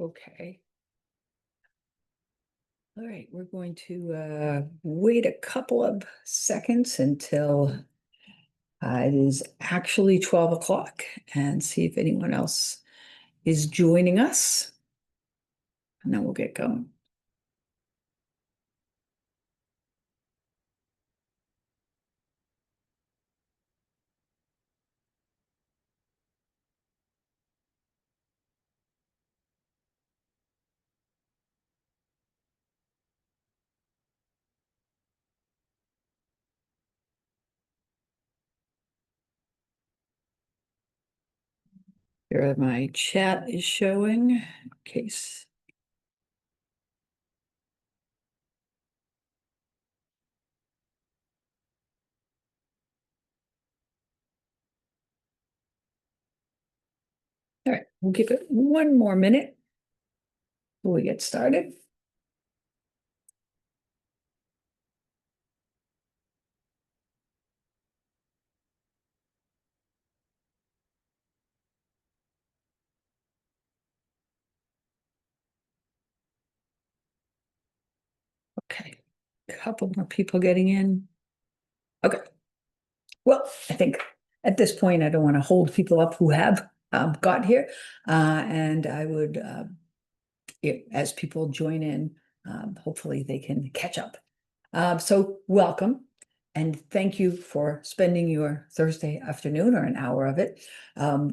Okay. All right, we're going to wait a couple of seconds until it is actually 12 o'clock and see if anyone else is joining us. And then we'll get going. Here, my chat is showing in case. All right, we'll give it one more minute before we get started. Okay, a couple more people getting in. Okay. Well, I think at this point, I don't want to hold people up who have got here. And I would, as people join in, hopefully they can catch up. So welcome. And thank you for spending your Thursday afternoon or an hour of it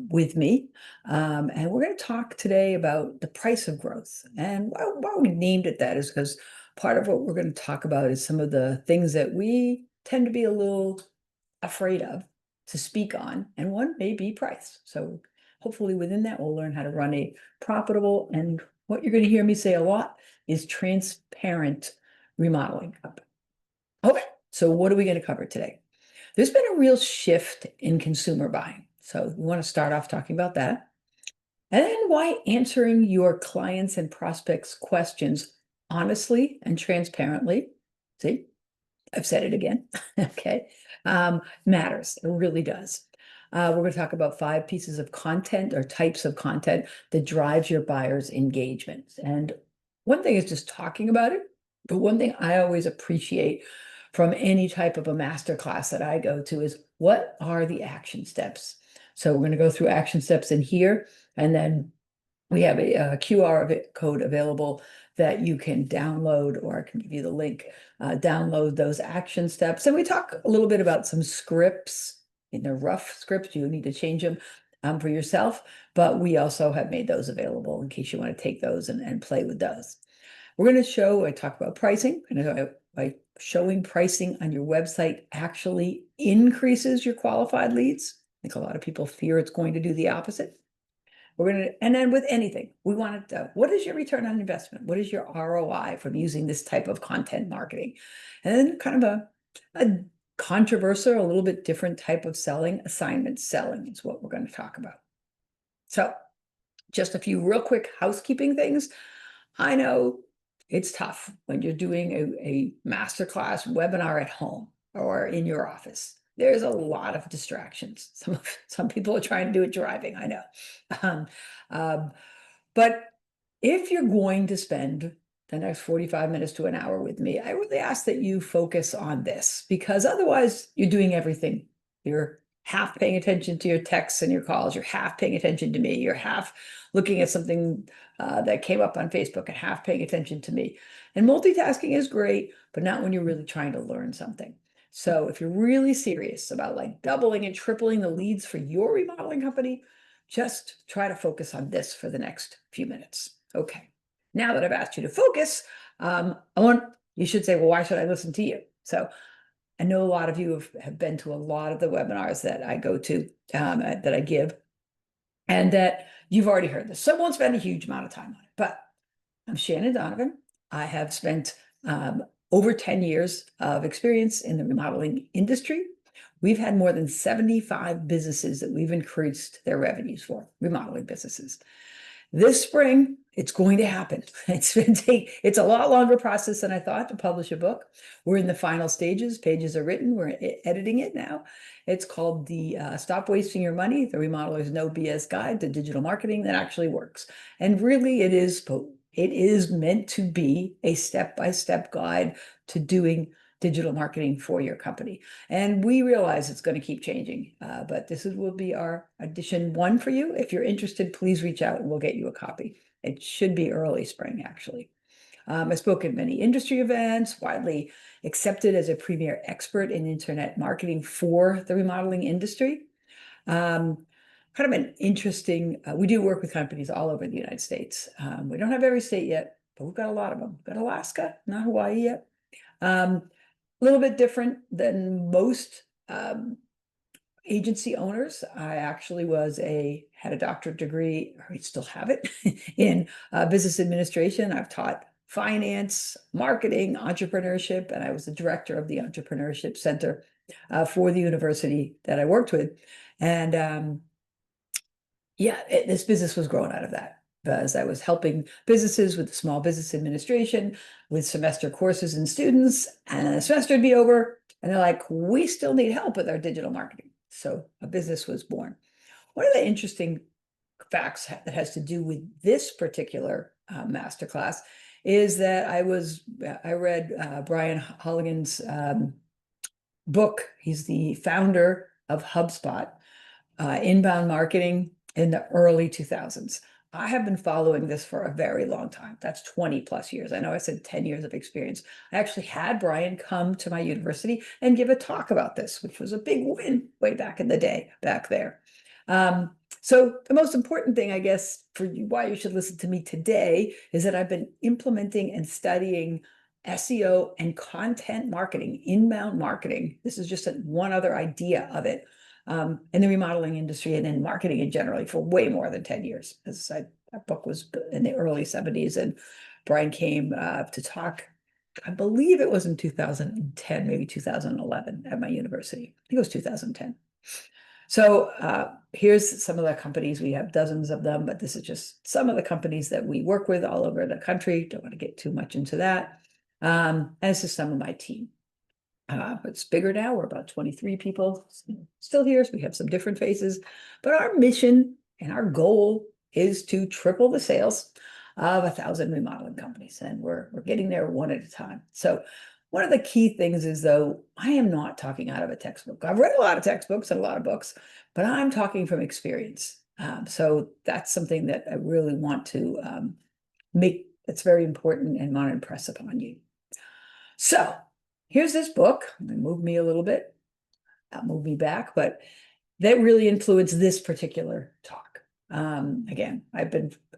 with me. And we're going to talk today about the price of growth. And why we named it that is because part of what we're going to talk about is some of the things that we tend to be a little afraid of to speak on, and one may be price. So hopefully within that, we'll learn how to run a profitable, and what you're going to hear me say a lot is transparent remodeling company. Okay, so what are we going to cover today? There's been a real shift in consumer buying. So we want to start off talking about that. And then why answering your clients and prospects' questions honestly and transparently. See, I've said it again. Okay. Matters. It really does. We're going to talk about 5 pieces of content or types of content that drives your buyer's engagement. And one thing is just talking about it, but one thing I always appreciate from any type of a masterclass that I go to is what are the action steps? So we're going to go through action steps in here, and then we have a QR code available that you can download, or I can give you the link, download those action steps. And we talk a little bit about some scripts. In the rough scripts, you need to change them for yourself, but we also have made those available in case you want to take those and play with those. We're going to I talk about pricing, and by showing pricing on your website actually increases your qualified leads. I think a lot of people fear it's going to do the opposite. And then with anything, we want to, what is your return on investment? What is your ROI from using this type of content marketing? And then kind of a controversial, a little bit different type of selling, assignment selling is what we're going to talk about. So just a few real quick housekeeping things. I know it's tough when you're doing a masterclass webinar at home or in your office. There's a lot of distractions. Some people are trying to do it driving, I know. But if you're going to spend the next 45 minutes to an hour with me, I really ask that you focus on this, because otherwise you're doing everything. You're half paying attention to your texts and your calls. You're half paying attention to me. You're half looking at something that came up on Facebook and half paying attention to me. And multitasking is great, but not when you're really trying to learn something. So if you're really serious about like doubling and tripling the leads for your remodeling company, just try to focus on this for the next few minutes. Okay. Now that I've asked you to focus, you should say, well, why should I listen to you? So I know a lot of you have been to a lot of the webinars that I go to, that I give, and that you've already heard this. So I won't spend a huge amount of time on it, but I'm Shannon Donovan. I have spent over 10 years of experience in the remodeling industry. We've had more than 75 businesses that we've increased their revenues for, remodeling businesses. This spring, it's going to happen. It's a lot longer process than I thought to publish a book. We're in the final stages. Pages are written. We're editing it now. It's called the Stop Wasting Your Money, the Remodeler's No BS Guide to Digital Marketing that actually works. And really, it is meant to be a step-by-step guide to doing digital marketing for your company. And we realize it's going to keep changing, but will be our edition 1 for you. If you're interested, please reach out and we'll get you a copy. It should be early spring, actually. I spoke at many industry events, widely accepted as a premier expert in internet marketing for the remodeling industry. Kind of an interesting, we do work with companies all over the United States. We don't have every state yet, but we've got a lot of them. We've got Alaska, not Hawaii yet. A little bit different than most agency owners. I actually had a doctorate degree, or I still have it, in business administration. I've taught finance, marketing, entrepreneurship, and I was the director of the Entrepreneurship Center for the university that I worked with. And this business was growing out of that, because I was helping businesses with the small business administration, with semester courses and students, and the semester would be over, and they're like, we still need help with our digital marketing. So a business was born. One of the interesting facts that has to do with this particular masterclass is that I read Brian Halligan's book. He's the founder of HubSpot, inbound marketing in the early 2000s. I have been following this for a very long time. That's 20 plus years. I know I said 10 years of experience. I actually had Brian come to my university and give a talk about this, which was a big win way back in the day, back there. So the most important thing, I guess, for why you should listen to me today is that I've been implementing and studying SEO and content marketing, inbound marketing. This is just one other idea of it. In the remodeling industry and in marketing in general for way more than 10 years. That book was in the early 70s, and Brian came to talk, I believe it was in 2010, maybe 2011 at my university. I think it was 2010. So here's some of the companies. We have dozens of them, but this is just some of the companies that we work with all over the country. Don't want to get too much into that. And this is some of my team. It's bigger now. We're about 23 people still here. So we have some different faces, but our mission and our goal is to triple the sales of 1,000 remodeling companies. And we're getting there one at a time. So one of the key things is, though, I am not talking out of a textbook. I've read a lot of textbooks and a lot of books, but I'm talking from experience. So that's something that I really want to make that's very important and want to impress upon you. So here's this book. Move me a little bit, move me back, but that really influenced this particular talk. Again,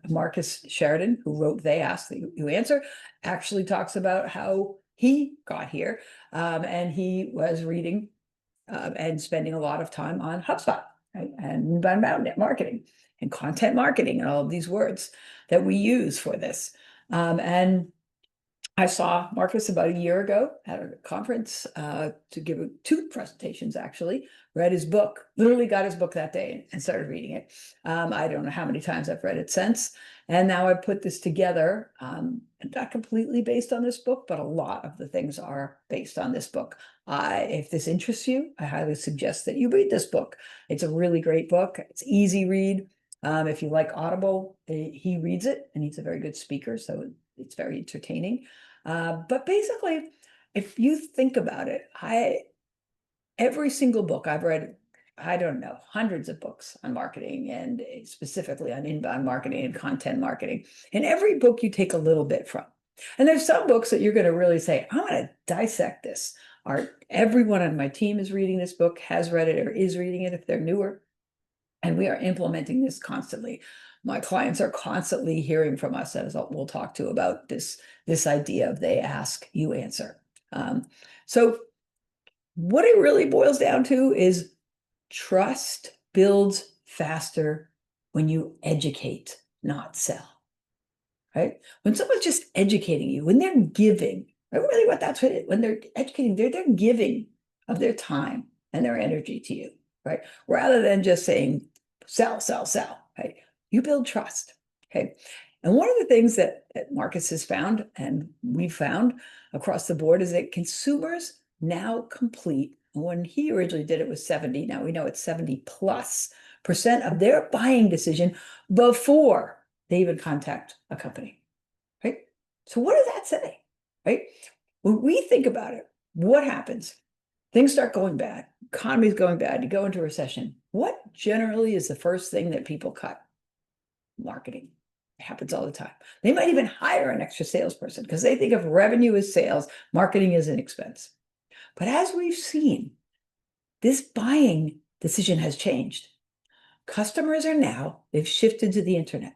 Marcus Sheridan, who wrote They Ask, You Answer, actually talks about how he got here. And he was reading and spending a lot of time on HubSpot, right? And inbound marketing and content marketing and all of these words that we use for this. And I saw Marcus about a year ago at a conference to give 2 presentations, actually. Read his book, literally got his book that day and started reading it. I don't know how many times I've read it since. And now I've put this together, not completely based on this book, but a lot of the things are based on this book. If this interests you, I highly suggest that you read this book. It's a really great book. It's easy read. If you like Audible, he reads it, and he's a very good speaker, so it's very entertaining. But basically, if you think about it, every single book I've read, I don't know, hundreds of books on marketing and specifically on inbound marketing and content marketing. In every book you take a little bit from. And there's some books that you're going to really say, I'm going to dissect this. Everyone on my team is reading this book, has read it, or is reading it if they're newer. And we are implementing this constantly. My clients are constantly hearing from us, as we'll talk to, about this idea of They Ask, You Answer. So what it really boils down to is trust builds faster when you educate, not sell, right? When someone's just educating you, when they're giving, really what that's what it, when they're educating, they're giving of their time and their energy to you, right? Rather than just saying, sell, right? You build trust. Okay. And one of the things that Marcus has found, and we've found across the board, is that consumers now complete, when he originally did it was 70, now we know it's 70+% of their buying decision before they even contact a company, right? So what does that say, right? When we think about it, what happens? Things start going bad, economy's going bad, you go into recession. What generally is the first thing that people cut? Marketing. It happens all the time. They might even hire an extra salesperson because they think of revenue as sales, marketing is an expense. But as we've seen, this buying decision has changed. Customers are now, they've shifted to the internet,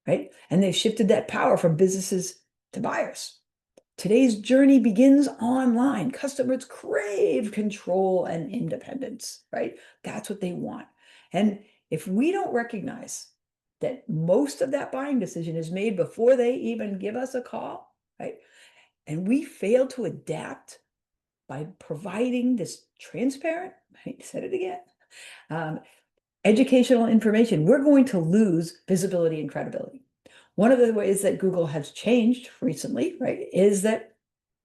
right? And they've shifted that power from businesses to buyers. Today's journey begins online. Customers crave control and independence, right? That's what they want. And if we don't recognize that most of that buying decision is made before they even give us a call, right? And we fail to adapt by providing this transparent, I said it again, educational information, we're going to lose visibility and credibility. One of the ways that Google has changed recently, right, is that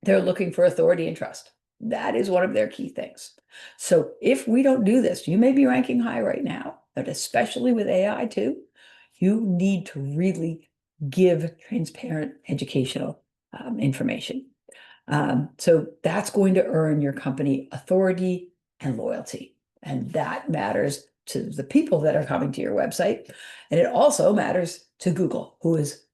they're looking for authority and trust. That is one of their key things. So if we don't do this, you may be ranking high right now, but especially with AI too, you need to really give transparent educational information. So that's going to earn your company authority and loyalty. And that matters to the people that are coming to your website. And it also matters to Google, who is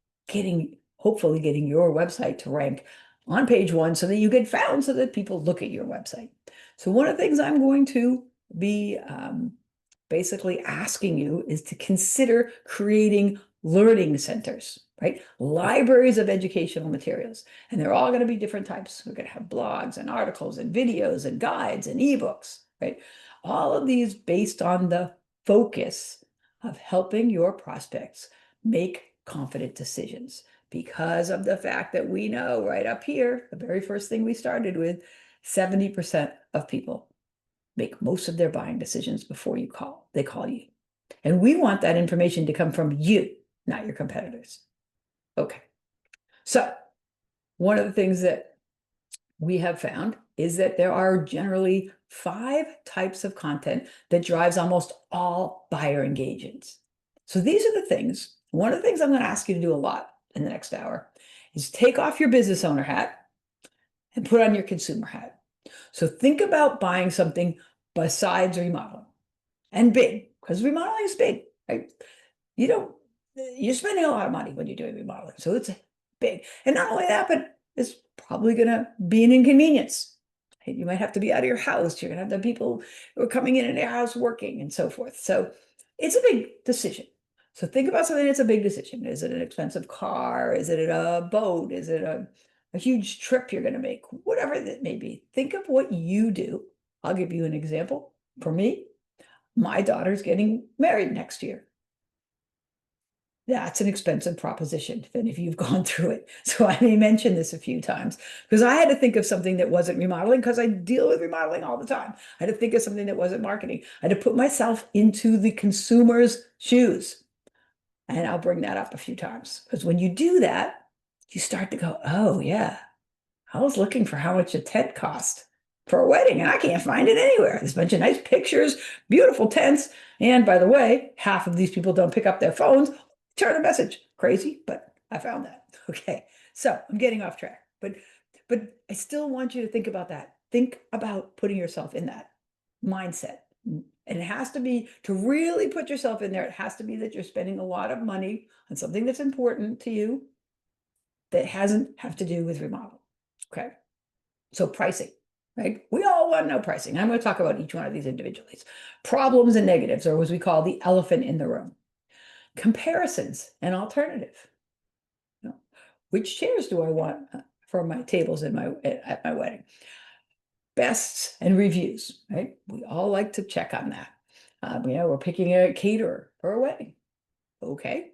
hopefully getting your website to rank on page 1 so that you get found, so that people look at your website. So one of the things I'm going to be basically asking you is to consider creating learning centers, right? Libraries of educational materials. And they're all going to be different types. We're going to have blogs and articles and videos and guides and ebooks, right? All of these based on the focus of helping your prospects make confident decisions, because of the fact that we know right up here, the very first thing we started with, 70% of people make most of their buying decisions before they call you. And we want that information to come from you, not your competitors. Okay. So one of the things that we have found is that there are generally 5 types of content that drives almost all buyer engagements. So these are the things. One of the things I'm going to ask you to do a lot in the next hour is take off your business owner hat and put on your consumer hat. So think about buying something besides remodeling, and big, because remodeling is big, right? You're spending a lot of money when you're doing remodeling, so it's big. And not only that, but it's probably going to be an inconvenience. You might have to be out of your house. You're going to have the people who are coming in your house working and so forth. So it's a big decision. So think about something that's a big decision. Is it an expensive car? Is it a boat? Is it a huge trip you're going to make? Whatever that may be. Think of what you do. I'll give you an example. For me, my daughter's getting married next year. That's an expensive proposition, if you've gone through it. So I may mention this a few times because I had to think of something that wasn't remodeling, because I deal with remodeling all the time. I had to think of something that wasn't marketing. I had to put myself into the consumer's shoes. And I'll bring that up a few times, because when you do that, you start to go, oh yeah, I was looking for how much a tent cost for a wedding, and I can't find it anywhere. There's a bunch of nice pictures, beautiful tents. And by the way, half of these people don't pick up their phones, turn a message. Crazy, but I found that. Okay, so I'm getting off track, but I still want you to think about that. Think about putting yourself in that mindset. And it has to be, to really put yourself in there, it has to be that you're spending a lot of money on something that's important to you that have to do with remodel. Okay, so pricing, right? We all want to know pricing. I'm going to talk about each one of these individually. Problems and negatives, or as we call the elephant in the room. Comparisons and alternative. You know, which chairs do I want for my tables at my wedding? Bests and reviews, right? We all like to check on that. We're picking a caterer for a wedding. Okay,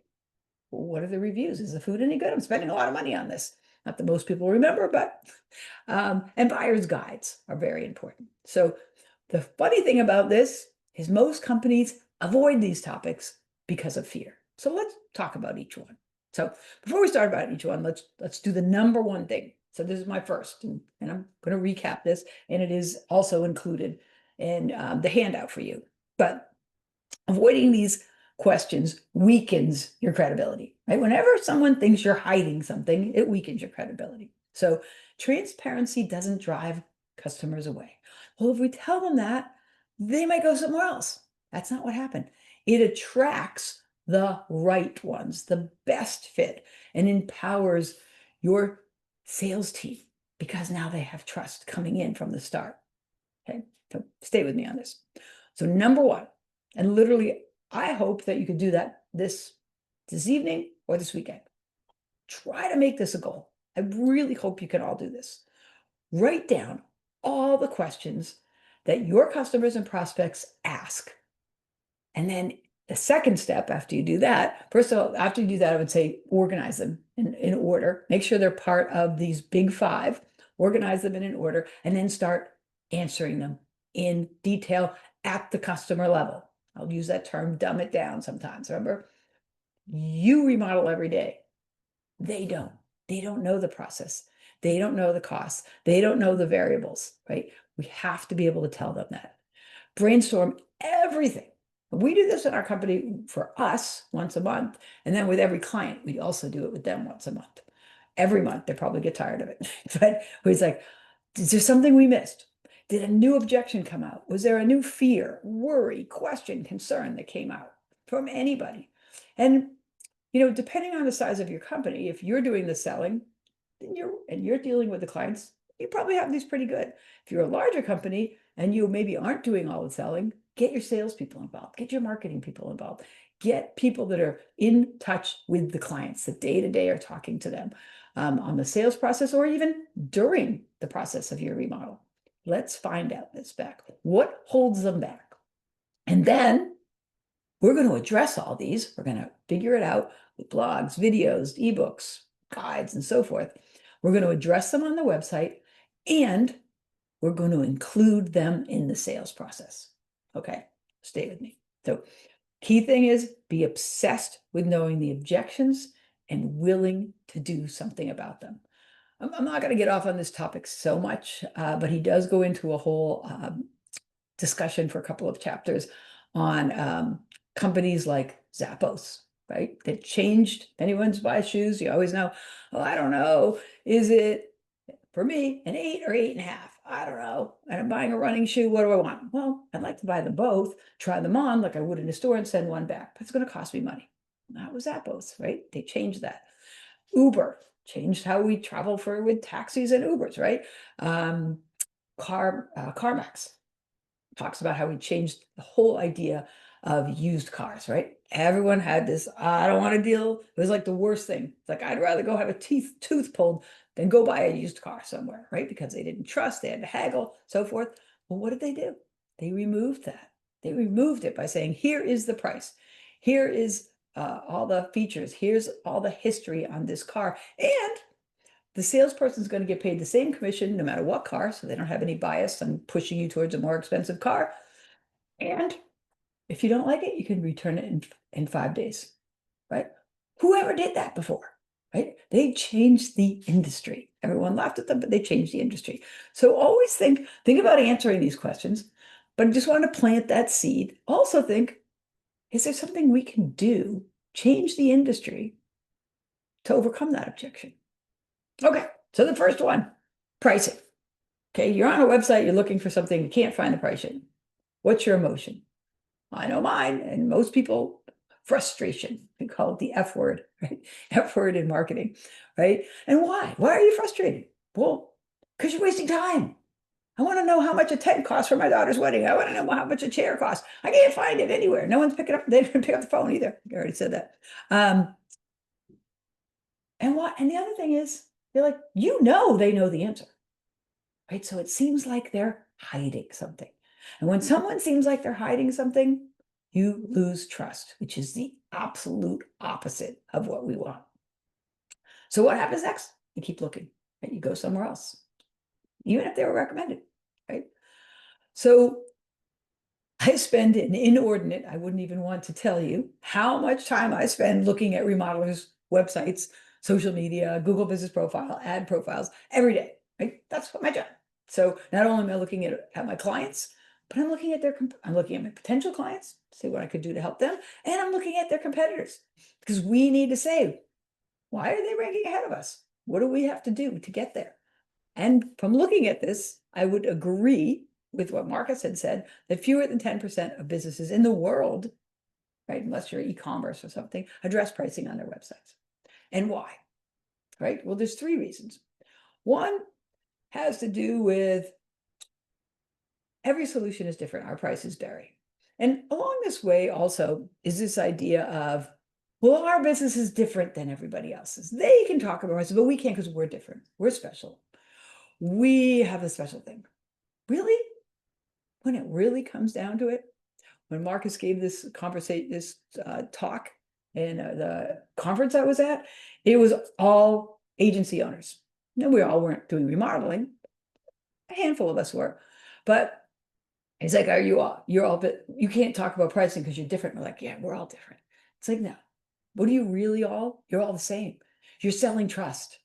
well, what are the reviews? Is the food any good? I'm spending a lot of money on this. Not that most people remember, but and buyer's guides are very important. So the funny thing about this is most companies avoid these topics because of fear. So let's talk about each one. So before we start about each one, let's do the number one thing. So this is my first, and I'm going to recap this, and it is also included in the handout for you. But avoiding these questions weakens your credibility, right? Whenever someone thinks you're hiding something, it weakens your credibility. So transparency doesn't drive customers away. Well, if we tell them that, they might go somewhere else. That's not what happened. It attracts the right ones, the best fit, and empowers your sales team because now they have trust coming in from the start. Okay, so stay with me on this. So number one, and literally, I hope that you could do that this evening or this weekend. Try to make this a goal. I really hope you can all do this. Write down all the questions that your customers and prospects ask. And then the second step after you do that, first of all, after you do that, I would say organize them in order. Make sure they're part of these big five. Organize them in an order, and then start answering them in detail at the customer level. I'll use that term, dumb it down sometimes. Remember, you remodel every day. They don't. They don't know the process. They don't know the costs. They don't know the variables, right? We have to be able to tell them that. Brainstorm everything. We do this in our company for us once a month. And then with every client, we also do it with them once a month. Every month, they probably get tired of it. But it's like, is there something we missed? Did a new objection come out? Was there a new fear, worry, question, concern that came out from anybody? And, depending on the size of your company, if you're doing the selling, then you're dealing with the clients, you probably have these pretty good. If you're a larger company and you maybe aren't doing all the selling, get your salespeople involved, get your marketing people involved, get people that are in touch with the clients that day to day are talking to them on the sales process or even during the process of your remodel. Let's find out this back. What holds them back? And then we're going to address all these. We're going to figure it out with blogs, videos, ebooks, guides, and so forth. We're going to address them on the website, and we're going to include them in the sales process. Okay, stay with me. So key thing is be obsessed with knowing the objections and willing to do something about them. I'm not going to get off on this topic so much, but he does go into a whole discussion for a couple of chapters on companies like Zappos, right? That changed. Anyone's buy shoes, you always know, oh, I don't know, is it for me an 8 or 8.5? I don't know. And I'm buying a running shoe. What do I want? Well, I'd like to buy them both, try them on like I would in a store and send one back. But it's going to cost me money. That was Zappos, right? They changed that. Uber changed how we travel with taxis and Ubers, right? CarMax talks about how we changed the whole idea of used cars, right? Everyone had this, I don't want to deal. It was like the worst thing. It's like, I'd rather go have a tooth pulled than go buy a used car somewhere, right? Because they didn't trust, they had to haggle, so forth. Well, what did they do? They removed that. They removed it by saying, here is the price. Here is all the features. Here's all the history on this car. And the salesperson is going to get paid the same commission no matter what car, so they don't have any bias on pushing you towards a more expensive car. And if you don't like it, you can return it in 5 days, right? Whoever did that before, right? They changed the industry. Everyone laughed at them, but they changed the industry. So always think about answering these questions, but I just want to plant that seed. Also think, is there something we can do, change the industry to overcome that objection? Okay, so the first one, pricing. Okay, you're on a website, you're looking for something, you can't find the pricing. What's your emotion? I know mine, and most people, frustration. We call it the F word, right? F word in marketing, right? And why? Why are you frustrated? Well, because you're wasting time. I want to know how much a tent costs for my daughter's wedding. I want to know how much a chair costs. I can't find it anywhere. No one's picking up. They didn't pick up the phone either. I already said that. And the other thing is, they're like, they know the answer, right? So it seems like they're hiding something. And when someone seems like they're hiding something, you lose trust, which is the absolute opposite of what we want. So what happens next? You keep looking, right? You go somewhere else, even if they were recommended, right? So I spend an inordinate, I wouldn't even want to tell you how much time I spend looking at remodelers' websites, social media, Google business profile, ad profiles every day, right? That's what my job. So not only am I looking at my clients, but I'm looking at I'm looking at my potential clients, see what I could do to help them. And I'm looking at their competitors because we need to say, why are they ranking ahead of us? What do we have to do to get there? And from looking at this, I would agree with what Marcus had said, that fewer than 10% of businesses in the world, right, unless you're e-commerce or something, address pricing on their websites. And why? Right? Well, there's three reasons. One has to do with every solution is different. Our prices vary. And along this way also is this idea of, well, our business is different than everybody else's. They can talk about us, but we can't because we're different. We're special. We have a special thing. Really? When it really comes down to it, when Marcus gave this talk in the conference I was at, it was all agency owners. No, we all weren't doing remodeling. A handful of us were, but he's like, "Are you all? You're all, but you can't talk about pricing because you're different." We're like, "Yeah, we're all different." It's like, no, what are you really all? You're all the same. You're selling trust.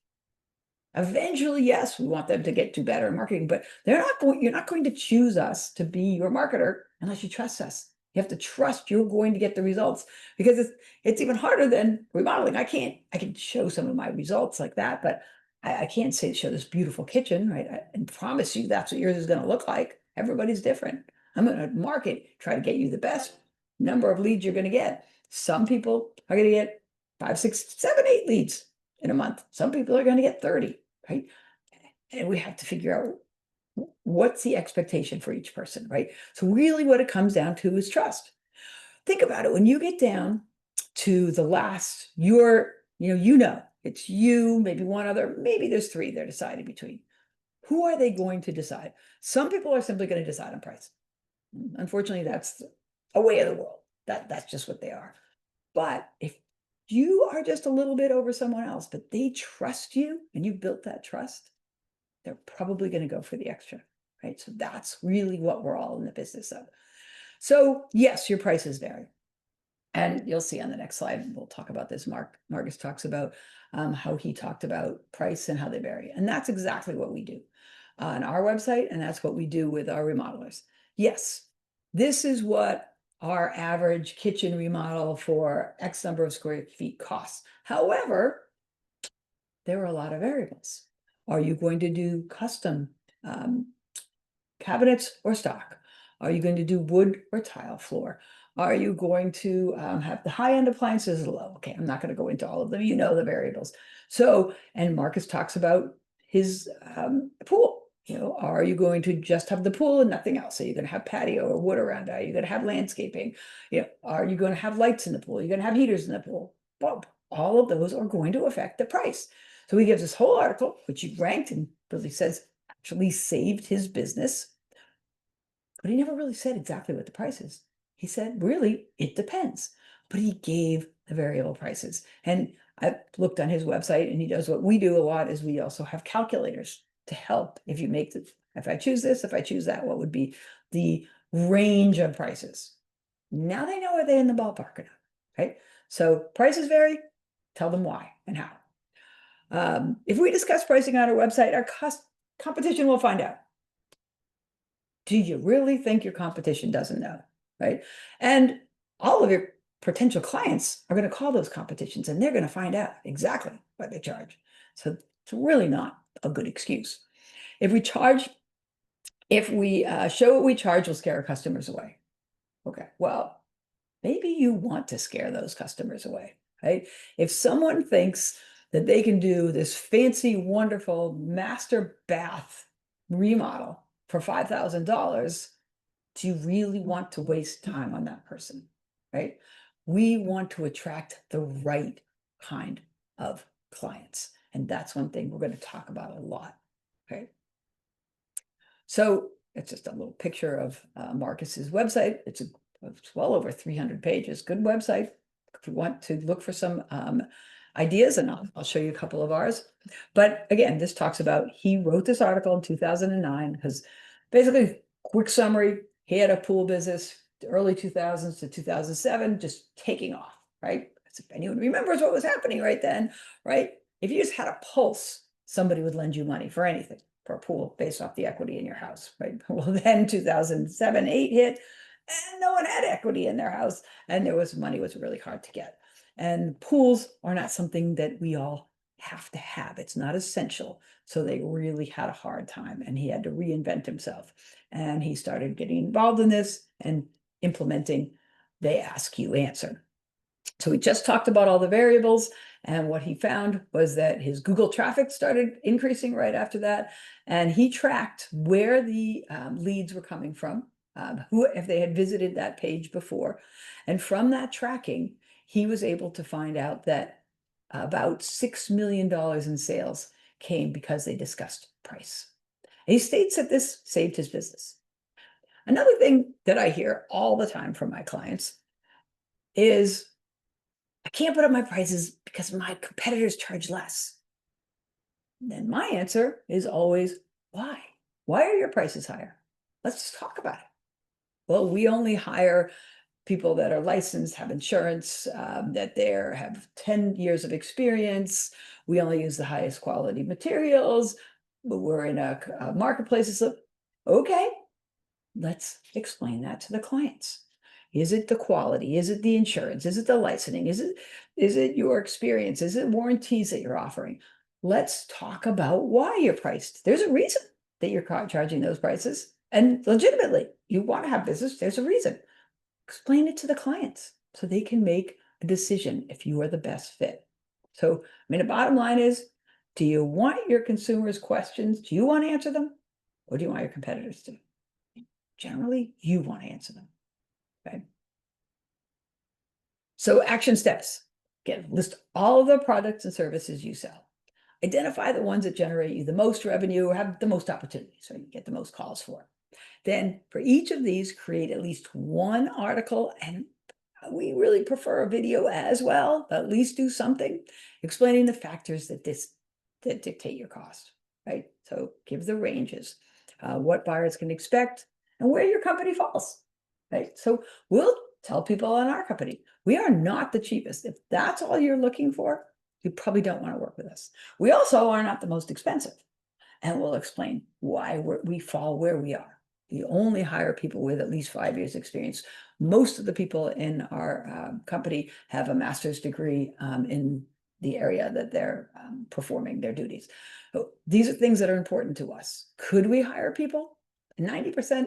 Eventually, yes, we want them to get to better marketing, but you're not going to choose us to be your marketer unless you trust us. You have to trust you're going to get the results because it's even harder than remodeling. I can show some of my results like that, but I can't show this beautiful kitchen, right? And promise you that's what yours is going to look like. Everybody's different. I'm going to market, try to get you the best number of leads you're going to get. Some people are going to get 5, 6, 7, 8 leads in a month. Some people are going to get 30. Right? And we have to figure out what's the expectation for each person, right? So really what it comes down to is trust. Think about it. When you get down to the last, it's you, maybe one other, maybe there's three they're deciding between. Who are they going to decide? Some people are simply going to decide on price. Unfortunately, that's a way of the world. That's just what they are. But if you are just a little bit over someone else, but they trust you and you built that trust, they're probably going to go for the extra, right? So that's really what we're all in the business of. So yes, your prices vary. And you'll see on the next slide, we'll talk about this. Marcus talks about how he talked about price and how they vary. And that's exactly what we do on our website. And that's what we do with our remodelers. Yes, this is what our average kitchen remodel for X number of square feet costs. However, there are a lot of variables. Are you going to do custom cabinets or stock? Are you going to do wood or tile floor? Are you going to have the high-end appliances or low? Okay, I'm not going to go into all of them. You know the variables. So, and Marcus talks about his pool. Are you going to just have the pool and nothing else? Are you going to have patio or wood around it? Are you going to have landscaping? Are you going to have lights in the pool? Are you going to have heaters in the pool? Well, all of those are going to affect the price. So he gives this whole article, which he ranked and really says actually saved his business. But he never really said exactly what the price is. He said, really, it depends. But he gave the variable prices. And I looked on his website, and he does what we do a lot is we also have calculators to help if I choose this, if I choose that, what would be the range of prices. Now they know, are they in the ballpark or not, right? So prices vary, tell them why and how. If we discuss pricing on our website, our competition will find out. Do you really think your competition doesn't know, right? And all of your potential clients are going to call those competitions and they're going to find out exactly what they charge. So it's really not a good excuse. If we show what we charge, we'll scare our customers away. Okay, well, maybe you want to scare those customers away, right? If someone thinks that they can do this fancy, wonderful master bath remodel for $5,000, do you really want to waste time on that person, right? We want to attract the right kind of clients. And that's one thing we're going to talk about a lot, okay? So it's just a little picture of Marcus's website. It's well over 300 pages, good website. If you want to look for some ideas, and I'll show you a couple of ours. But again, this talks about, he wrote this article in 2009 because basically, quick summary, he had a pool business, early 2000s to 2007, just taking off, right? If anyone remembers what was happening right then, right? If you just had a pulse, somebody would lend you money for anything, for a pool based off the equity in your house, right? Well, then 2007, 8 hit, and no one had equity in their house, and money was really hard to get. And pools are not something that we all have to have. It's not essential. So they really had a hard time, and he had to reinvent himself. And he started getting involved in this and implementing they ask, you answer. So we just talked about all the variables, and what he found was that his Google traffic started increasing right after that, and he tracked where the leads were coming from, who, if they had visited that page before, and from that tracking, he was able to find out that about $6 million in sales came because they discussed price. And he states that this saved his business. Another thing that I hear all the time from my clients is, I can't put up my prices because my competitors charge less. Then my answer is always, why? Why are your prices higher? Let's just talk about it. Well, we only hire people that are licensed, have insurance, that they have 10 years of experience. We only use the highest quality materials. We're in a marketplace. Okay, let's explain that to the clients. Is it the quality? Is it the insurance? Is it the licensing? Is it your experience? Is it warranties that you're offering? Let's talk about why you're priced. There's a reason that you're charging those prices. And legitimately, you want to have business, there's a reason. Explain it to the clients so they can make a decision if you are the best fit. So, I mean, the bottom line is, do you want your consumers' questions? Do you want to answer them? Or do you want your competitors to? Generally, you want to answer them. Okay. So action steps. Again, list all of the products and services you sell. Identify the ones that generate you the most revenue or have the most opportunities, so you get the most calls for. Then for each of these, create at least one article, and we really prefer a video as well, but at least do something explaining the factors that dictate your cost, right? So give the ranges, what buyers can expect, and where your company falls, right? So we'll tell people in our company, we are not the cheapest. If that's all you're looking for, you probably don't want to work with us. We also are not the most expensive, and we'll explain why we fall where we are. We only hire people with at least 5 years experience. Most of the people in our company have a master's degree in the area that they're performing their duties. So these are things that are important to us. Could we hire people? 90%,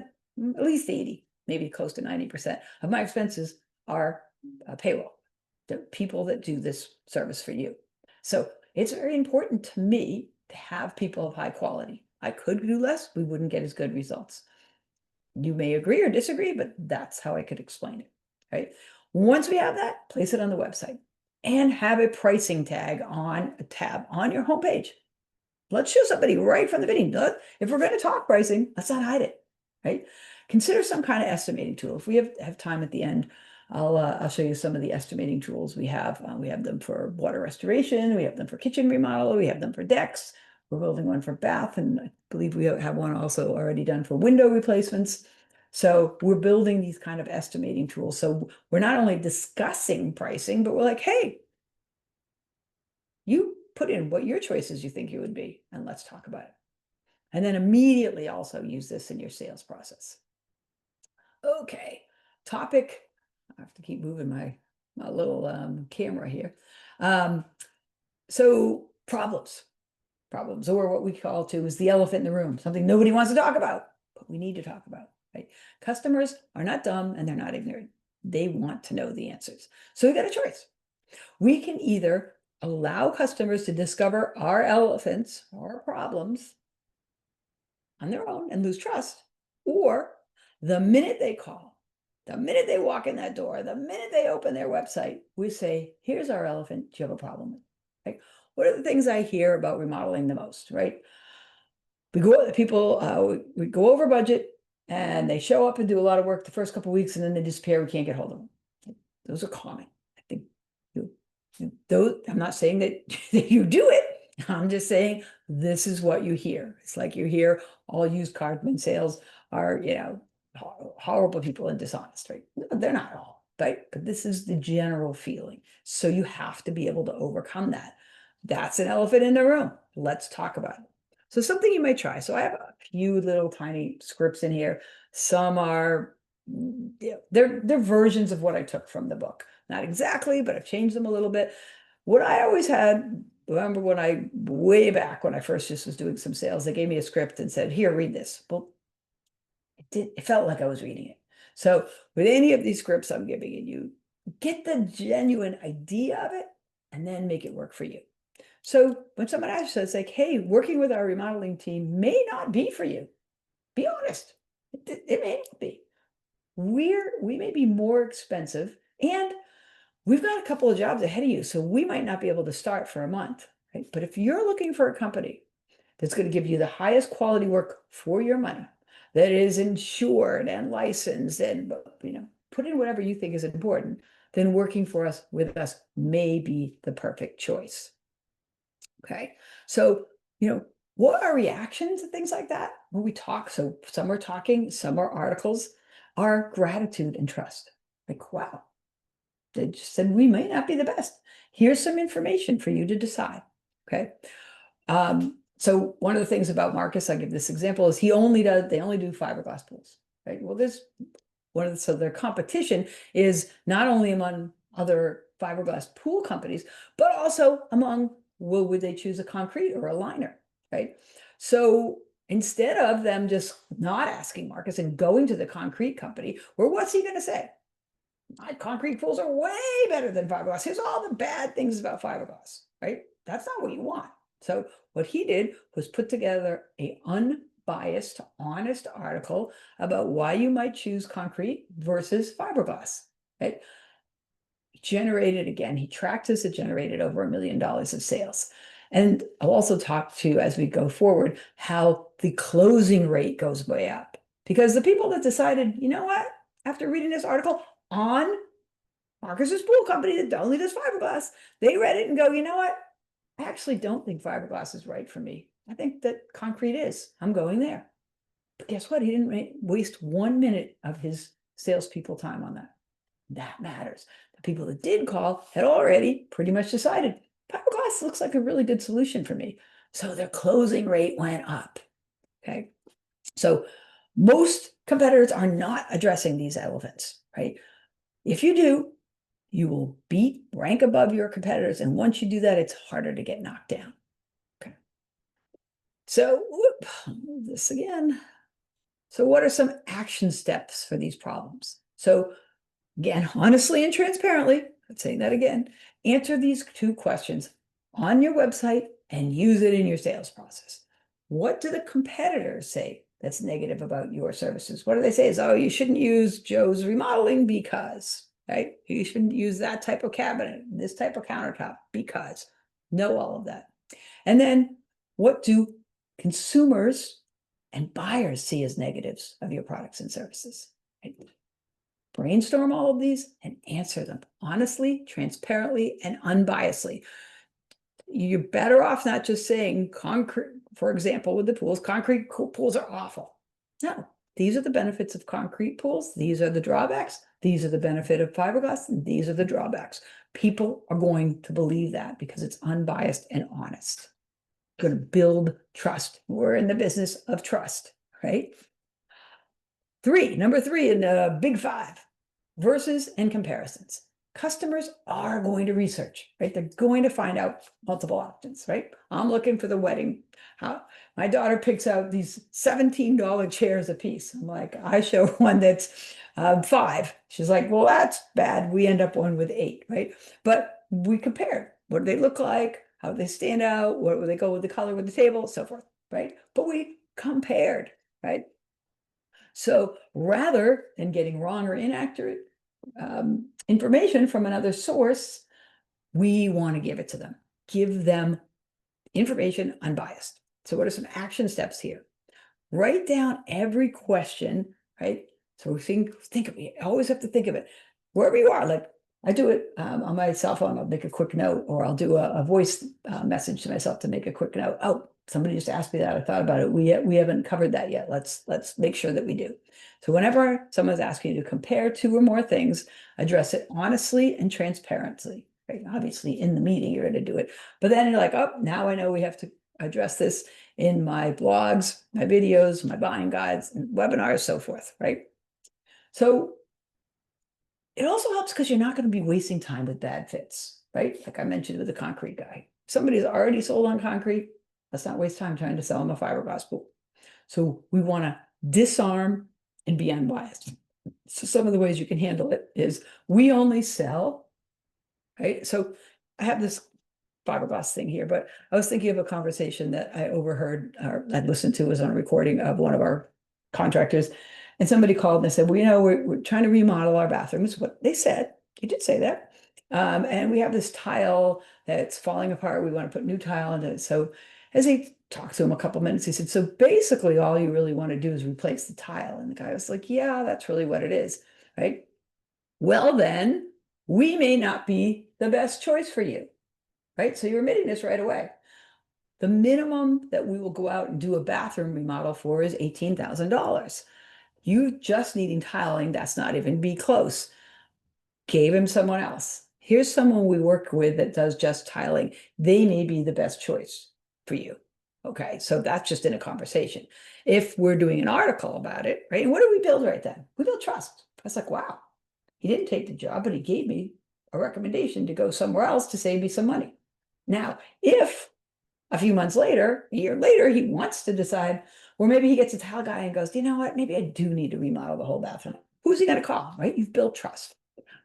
at least 80, maybe close to 90% of my expenses are payroll. The people that do this service for you. So it's very important to me to have people of high quality. I could do less, we wouldn't get as good results. You may agree or disagree, but that's how I could explain it, right? Once we have that, place it on the website and have a pricing tag on a tab on your homepage. Let's show somebody right from the beginning. If we're going to talk pricing, let's not hide it, right? Consider some kind of estimating tool. If we have time at the end, I'll show you some of the estimating tools we have. We have them for water restoration. We have them for kitchen remodel. We have them for decks. We're building one for bath, and I believe we have one also already done for window replacements. So we're building these kind of estimating tools. So we're not only discussing pricing, but we're like, hey, you put in what your choices you think you would be, and let's talk about it. And then immediately also use this in your sales process. Okay, topic. I have to keep moving my little camera here. So problems, or what we call too is the elephant in the room, something nobody wants to talk about, but we need to talk about, right? Customers are not dumb and they're not ignorant. They want to know the answers. So we got a choice. We can either allow customers to discover our elephants or problems on their own and lose trust, or the minute they call, the minute they walk in that door, the minute they open their website, we say, here's our elephant, do you have a problem with it? Right? What are the things I hear about remodeling the most, right? We go over budget and they show up and do a lot of work the first couple of weeks and then they disappear. We can't get hold of them. Those are common. I think I'm not saying that you do it. I'm just saying this is what you hear. It's like you hear all used car sales are, horrible people and dishonest, right? No, they're not all, right? But this is the general feeling. So you have to be able to overcome that. That's an elephant in the room. Let's talk about it. So something you might try. So I have a few little tiny scripts in here. Some are, they're versions of what I took from the book. Not exactly, but I've changed them a little bit. What I always had, remember way back when I first just was doing some sales, they gave me a script and said, here, read this. Well, it felt like I was reading it. So with any of these scripts I'm giving you, get the genuine idea of it and then make it work for you. So when someone asks us like, hey, working with our remodeling team may not be for you, be honest. It may not be. We may be more expensive and we've got a couple of jobs ahead of you. So we might not be able to start for a month, right? But if you're looking for a company that's going to give you the highest quality work for your money, that is insured and licensed and, put in whatever you think is important, then working with us may be the perfect choice. Okay. So, what are reactions and things like that when we talk? So some are talking, some are articles, are gratitude and trust. Like, wow, they just said, we may not be the best. Here's some information for you to decide. Okay. So one of the things about Marcus, I give this example, is they only do fiberglass pools, right? Well, so their competition is not only among other fiberglass pool companies, but also among, would they choose a concrete or a liner, right? So instead of them just not asking Marcus and going to the concrete company, well, what's he going to say? My concrete pools are way better than fiberglass. Here's all the bad things about fiberglass, right? That's not what you want. So what he did was put together an unbiased, honest article about why you might choose concrete versus fiberglass, right? He tracked this, it generated over $1 million of sales. And I'll also talk to, as we go forward, how the closing rate goes way up. Because the people that decided, you know what, after reading this article on Marcus's pool company that only does fiberglass, they read it and go, you know what, I actually don't think fiberglass is right for me. I think that concrete is. I'm going there. But guess what? He didn't waste 1 minute of his salespeople time on that. That matters. The people that did call had already pretty much decided fiberglass looks like a really good solution for me. So their closing rate went up. Okay. So most competitors are not addressing these elephants, right? If you do, you will rank above your competitors. And once you do that, it's harder to get knocked down. Okay. So this again. So what are some action steps for these problems? So again, honestly and transparently, I'm saying that again, answer these 2 questions on your website and use it in your sales process. What do the competitors say that's negative about your services? What do they say is, oh, you shouldn't use Joe's Remodeling because, right? You shouldn't use that type of cabinet, this type of countertop because. Know all of that. And then what do consumers and buyers see as negatives of your products and services? Right? Brainstorm all of these and answer them honestly, transparently, and unbiasedly. You're better off not just saying concrete, for example, with the pools, concrete pools are awful. No, these are the benefits of concrete pools. These are the drawbacks. These are the benefit of fiberglass. And these are the drawbacks. People are going to believe that because it's unbiased and honest. Going to build trust. We're in the business of trust, right? Number 3 in the big 5, versus and comparisons. Customers are going to research, right? They're going to find out multiple options, right? I'm looking for the wedding. My daughter picks out these $17 chairs a piece. I'm like, I show one that's 5. She's like, well, that's bad. We end up one with 8, right? But we compared. What do they look like? How do they stand out? What would they go with the color with the table? So forth, right? But we compared, right? So rather than getting wrong or inaccurate information from another source, we want to give it to them. Give them information unbiased. So what are some action steps here? Write down every question, right? So think of it. You always have to think of it. Wherever you are, like I do it on my cell phone, I'll make a quick note, or I'll do a voice message to myself to make a quick note. Oh, somebody just asked me that. I thought about it. We haven't covered that yet. Let's make sure that we do. So whenever someone's asking you to compare two or more things, address it honestly and transparently. Right? Obviously, in the meeting, you're going to do it. But then you're like, oh, now I know we have to address this in my blogs, my videos, my buying guides, and webinars, so forth, right? So it also helps because you're not going to be wasting time with bad fits, right? Like I mentioned with the concrete guy. Somebody's already sold on concrete. Let's not waste time trying to sell them a fiberglass pool. So we want to disarm and be unbiased. So some of the ways you can handle it is we only sell, right? So I have this fiberglass thing here, but I was thinking of a conversation that I overheard or I'd listened to, was on a recording of one of our contractors. And somebody called and they said, well, you know, we're trying to remodel our bathrooms. What they said, he did say that. And we have this tile that's falling apart. We want to put new tile into it. So as he talked to him a couple minutes, he said, so basically all you really want to do is replace the tile. And the guy was like, yeah, that's really what it is, right? Well, then we may not be the best choice for you, right? So you're admitting this right away. The minimum that we will go out and do a bathroom remodel for is $18,000. You just needing tiling, that's not even be close. Gave him someone else. Here's someone we work with that does just tiling. They may be the best choice for you. Okay, so that's just in a conversation. If we're doing an article about it, right? And what do we build right then? We build trust. I was like, wow, he didn't take the job, but he gave me a recommendation to go somewhere else to save me some money. Now, if a few months later, a year later, he wants to decide, or maybe he gets a tile guy and goes, you know what, maybe I do need to remodel the whole bathroom. Who's he going to call, right? You've built trust.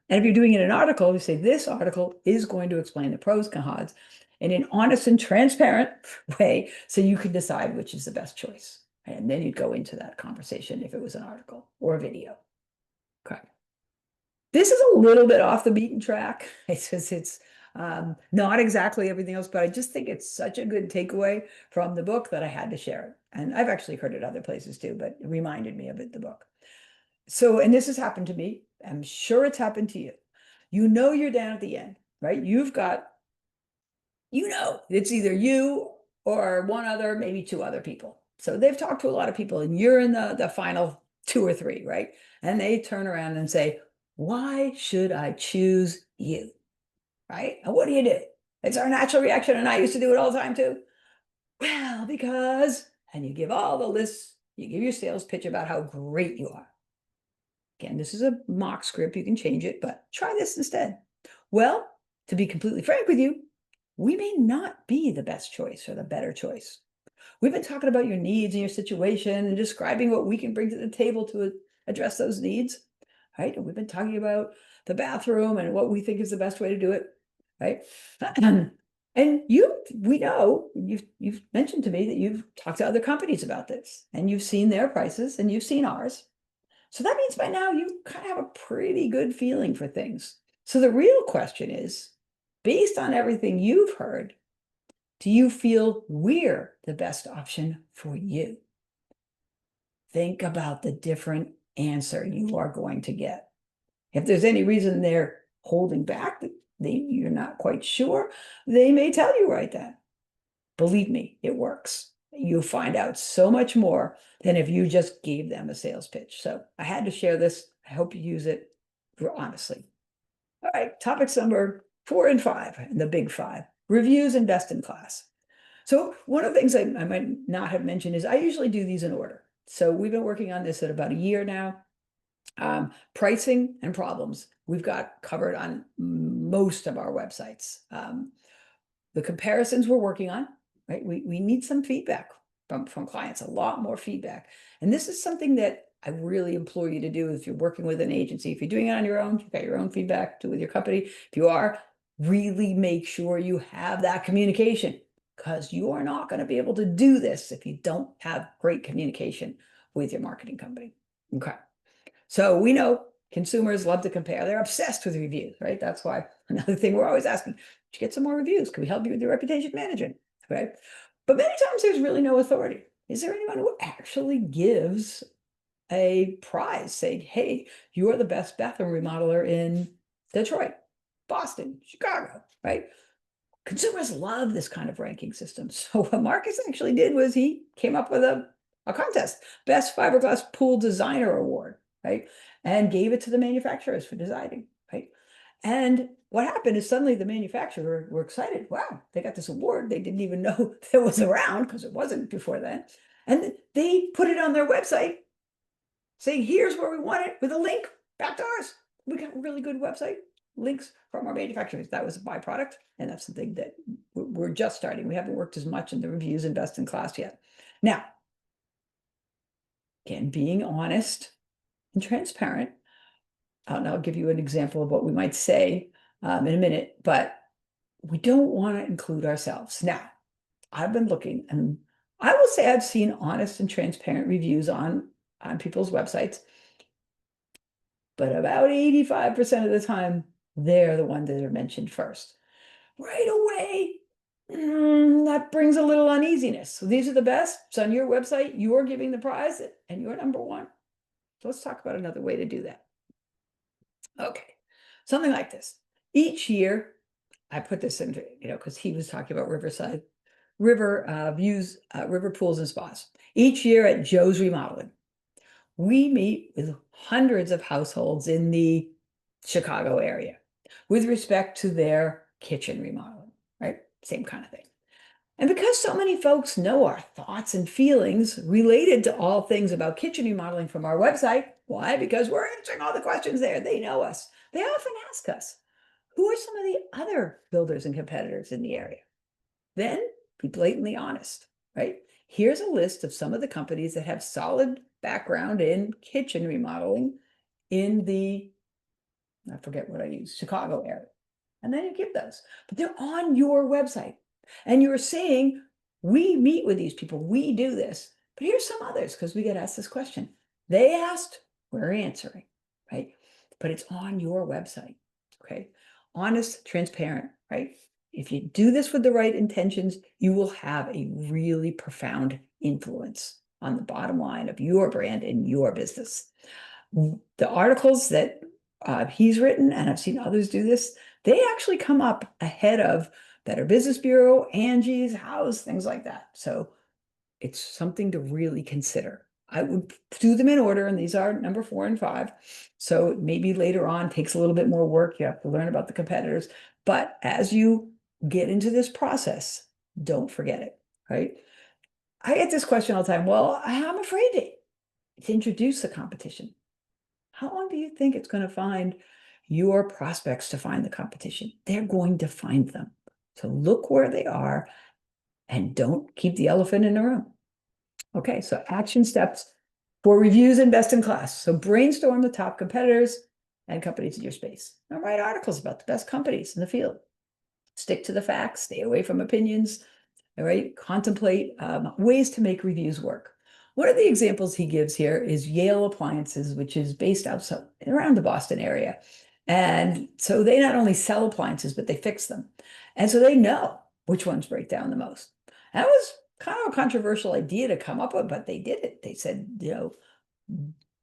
And if you're doing it in an article, you say, this article is going to explain the pros and cons in an honest and transparent way so you can decide which is the best choice. And then you'd go into that conversation if it was an article or a video. Okay. This is a little bit off the beaten track. It's not exactly everything else, but I just think it's such a good takeaway from the book that I had to share it. And I've actually heard it other places too, but it reminded me of it, the book. So, and this has happened to me. I'm sure it's happened to you. You know you're down at the end, right? You've got, you know, it's either you or one other, maybe two other people. So they've talked to a lot of people and you're in the final two or three, right? And they turn around and say, why should I choose you? Right? And what do? It's our natural reaction. And I used to do it all the time too. Well, because, and you give all the lists, you give your sales pitch about how great you are. Again, this is a mock script. You can change it, but try this instead. Well, to be completely frank with you, we may not be the best choice or the better choice. We've been talking about your needs and your situation and describing what we can bring to the table to address those needs, right? And we've been talking about the bathroom and what we think is the best way to do it, right? And we know you've mentioned to me that you've talked to other companies about this and you've seen their prices and you've seen ours. So that means by now you kind of have a pretty good feeling for things. So the real question is, based on everything you've heard, do you feel we're the best option for you? Think about the different answer you are going to get. If there's any reason they're holding back, you're not quite sure, they may tell you right then. Believe me, it works. You'll find out so much more than if you just gave them a sales pitch. So I had to share this. I hope you use it honestly. All right, topics number 4 and 5, and the big 5, reviews and best in class. So one of the things I might not have mentioned is I usually do these in order. So we've been working on this at about a year now. Pricing and problems we've got covered on most of our websites. The comparisons we're working on, right? We need some feedback from clients, a lot more feedback. And this is something that I really implore you to do if you're working with an agency. If you're doing it on your own, you've got your own feedback, do it with your company. If you are, really make sure you have that communication, because you are not going to be able to do this if you don't have great communication with your marketing company. Okay. So we know consumers love to compare. They're obsessed with reviews, right? That's why another thing we're always asking, did you get some more reviews? Can we help you with your reputation management? Right? But many times there's really no authority. Is there anyone who actually gives a prize saying, hey, you are the best bathroom remodeler in Detroit, Boston, Chicago, right? Consumers love this kind of ranking system. So what Marcus actually did was he came up with a contest, Best Fiberglass Pool Designer Award, right? And gave it to the manufacturers for designing, right? And what happened is suddenly the manufacturer were excited. Wow, they got this award. They didn't even know it was around because it wasn't before then. And they put it on their website saying, here's where we want it with a link back to ours. We got a really good website, links from our manufacturers. That was a byproduct. And that's something that we're just starting. We haven't worked as much in the reviews and best in class yet. Now, again, being honest and transparent. And I'll give you an example of what we might say in a minute, but we don't want to include ourselves. Now, I've been looking, and I will say I've seen honest and transparent reviews on people's websites, but about 85% of the time, they're the ones that are mentioned first. Right away, that brings a little uneasiness. So these are the best. It's on your website. You're giving the prize, and you're number one. So let's talk about another way to do that. Okay, something like this. Each year, I put this in, because he was talking about Riverside, river views, river pools and spas. Each year at Joe's Remodeling, we meet with hundreds of households in the Chicago area with respect to their kitchen remodeling, right? Same kind of thing. And because so many folks know our thoughts and feelings related to all things about kitchen remodeling from our website, why? Because we're answering all the questions there. They know us. They often ask us, who are some of the other builders and competitors in the area? Then be blatantly honest, right? Here's a list of some of the companies that have solid background in kitchen remodeling in the, I forget what I use, Chicago area. And then you give those, but they're on your website. And you're saying, we meet with these people, we do this, but here's some others, because we get asked this question. They asked, we're answering, right? But it's on your website, okay? Honest, transparent, right? If you do this with the right intentions, you will have a really profound influence on the bottom line of your brand and your business. The articles that he's written, and I've seen others do this, they actually come up ahead of Better Business Bureau, Angie's House, things like that. So it's something to really consider. I would do them in order, and these are number 4 and 5. So maybe later on takes a little bit more work. You have to learn about the competitors. But as you get into this process, don't forget it, right? I get this question all the time. Well, I'm afraid to introduce the competition. How long do you think it's going to find your prospects to find the competition? They're going to find them. So look where they are and don't keep the elephant in the room. Okay, so action steps for reviews and best in class. So brainstorm the top competitors and companies in your space. Now write articles about the best companies in the field. Stick to the facts, stay away from opinions, all right? Contemplate ways to make reviews work. One of the examples he gives here is Yale Appliances, which is based outside around the Boston area. And so they not only sell appliances, but they fix them. And so they know which ones break down the most. That was kind of a controversial idea to come up with, but they did it. They said,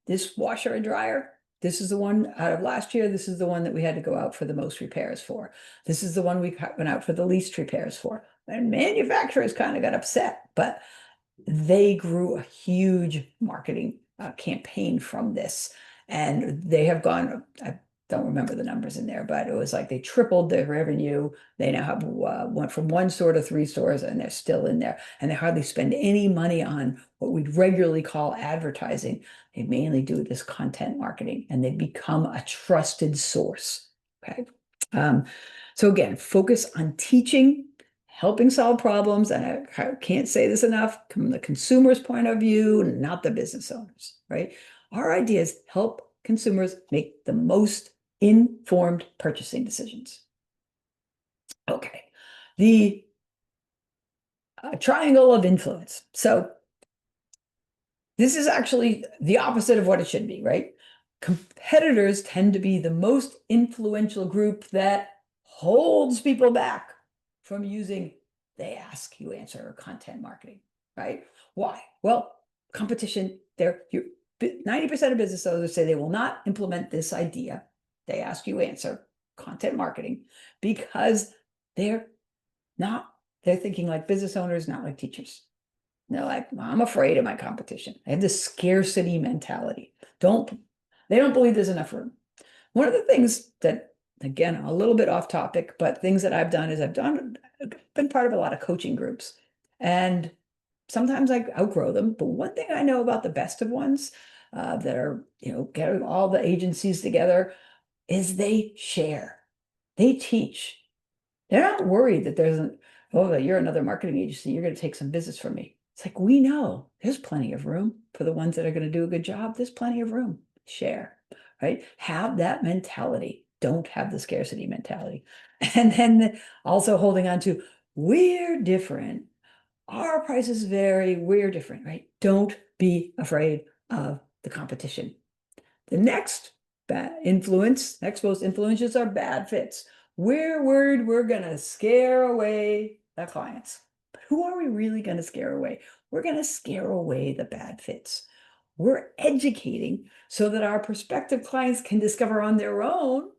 this washer and dryer, this is the one out of last year. This is the one that we had to go out for the most repairs for. This is the one we went out for the least repairs for. And manufacturers kind of got upset, but they grew a huge marketing campaign from this. And they have gone, I don't remember the numbers in there, but it was like they tripled their revenue. They now have went from 1 store to 3 stores, and they're still in there. And they hardly spend any money on what we'd regularly call advertising. They mainly do this content marketing, and they become a trusted source. Okay. So again, focus on teaching, helping solve problems. And I can't say this enough, from the consumer's point of view, not the business owners, right? Our idea is help consumers make the most informed purchasing decisions. Okay, the triangle of influence. So this is actually the opposite of what it should be, right? Competitors tend to be the most influential group that holds people back from using they ask, you answer, or content marketing, right? Why? Well, competition, 90% of business owners say they will not implement this idea. They ask, you answer, content marketing, because they're They're thinking like business owners, not like teachers. They're like, I'm afraid of my competition. They have this scarcity mentality. They don't believe there's enough room. One of the things that, again, a little bit off topic, but things that I've done is been part of a lot of coaching groups. And sometimes I outgrow them. But one thing I know about the best of ones that are, getting all the agencies together is they share, they teach. They're not worried that you're another marketing agency, you're going to take some business from me. It's like, we know there's plenty of room for the ones that are going to do a good job. There's plenty of room. Share, right? Have that mentality. Don't have the scarcity mentality. And then also holding on to, we're different. Our prices vary. We're different, right? Don't be afraid of the competition. The next next most influences are bad fits. We're worried we're going to scare away the clients. But who are we really going to scare away? We're going to scare away the bad fits. We're educating so that our prospective clients can discover on their own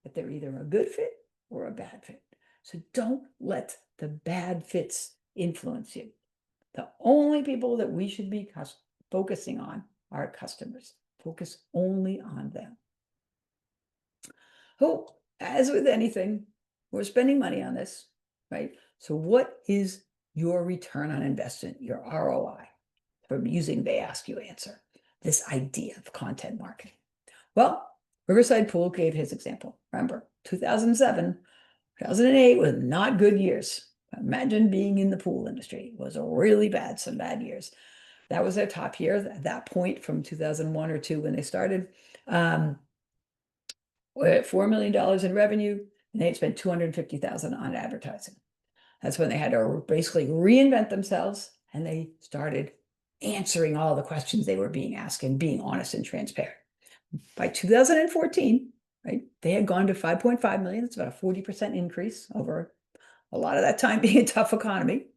that they're either a good fit or a bad fit. So don't let the bad fits influence you. The only people that we should be focusing on are customers. Focus only on them. Oh, as with anything, we're spending money on this, right? So what is your return on investment, your ROI, from using the Ask You answer, this idea of content marketing? Well, Riverside Pool gave his example. Remember, 2007, 2008 was not good years. Imagine being in the pool industry. It was some bad years. That was their top year at that point from 2001 or two when they started. We're at $4 million in revenue, and they had spent $250,000 on advertising. That's when they had to basically reinvent themselves, and they started answering all the questions they were being asked and being honest and transparent. By 2014, right, they had gone to 5.5 million. It's about a 40% increase over a lot of that time being a tough economy.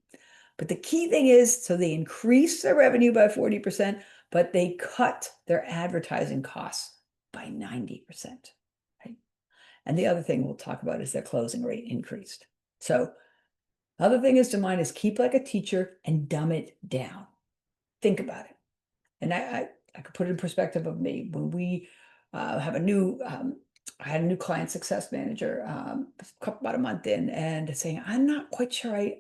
But the key thing is, so they increased their revenue by 40%, but they cut their advertising costs by 90%. Right? And the other thing we'll talk about is their closing rate increased. So other thing is to mind is keep like a teacher and dumb it down. Think about it. And I could put it in perspective of me. When we have I had a new client success manager about a month in, and saying, I'm not quite sure I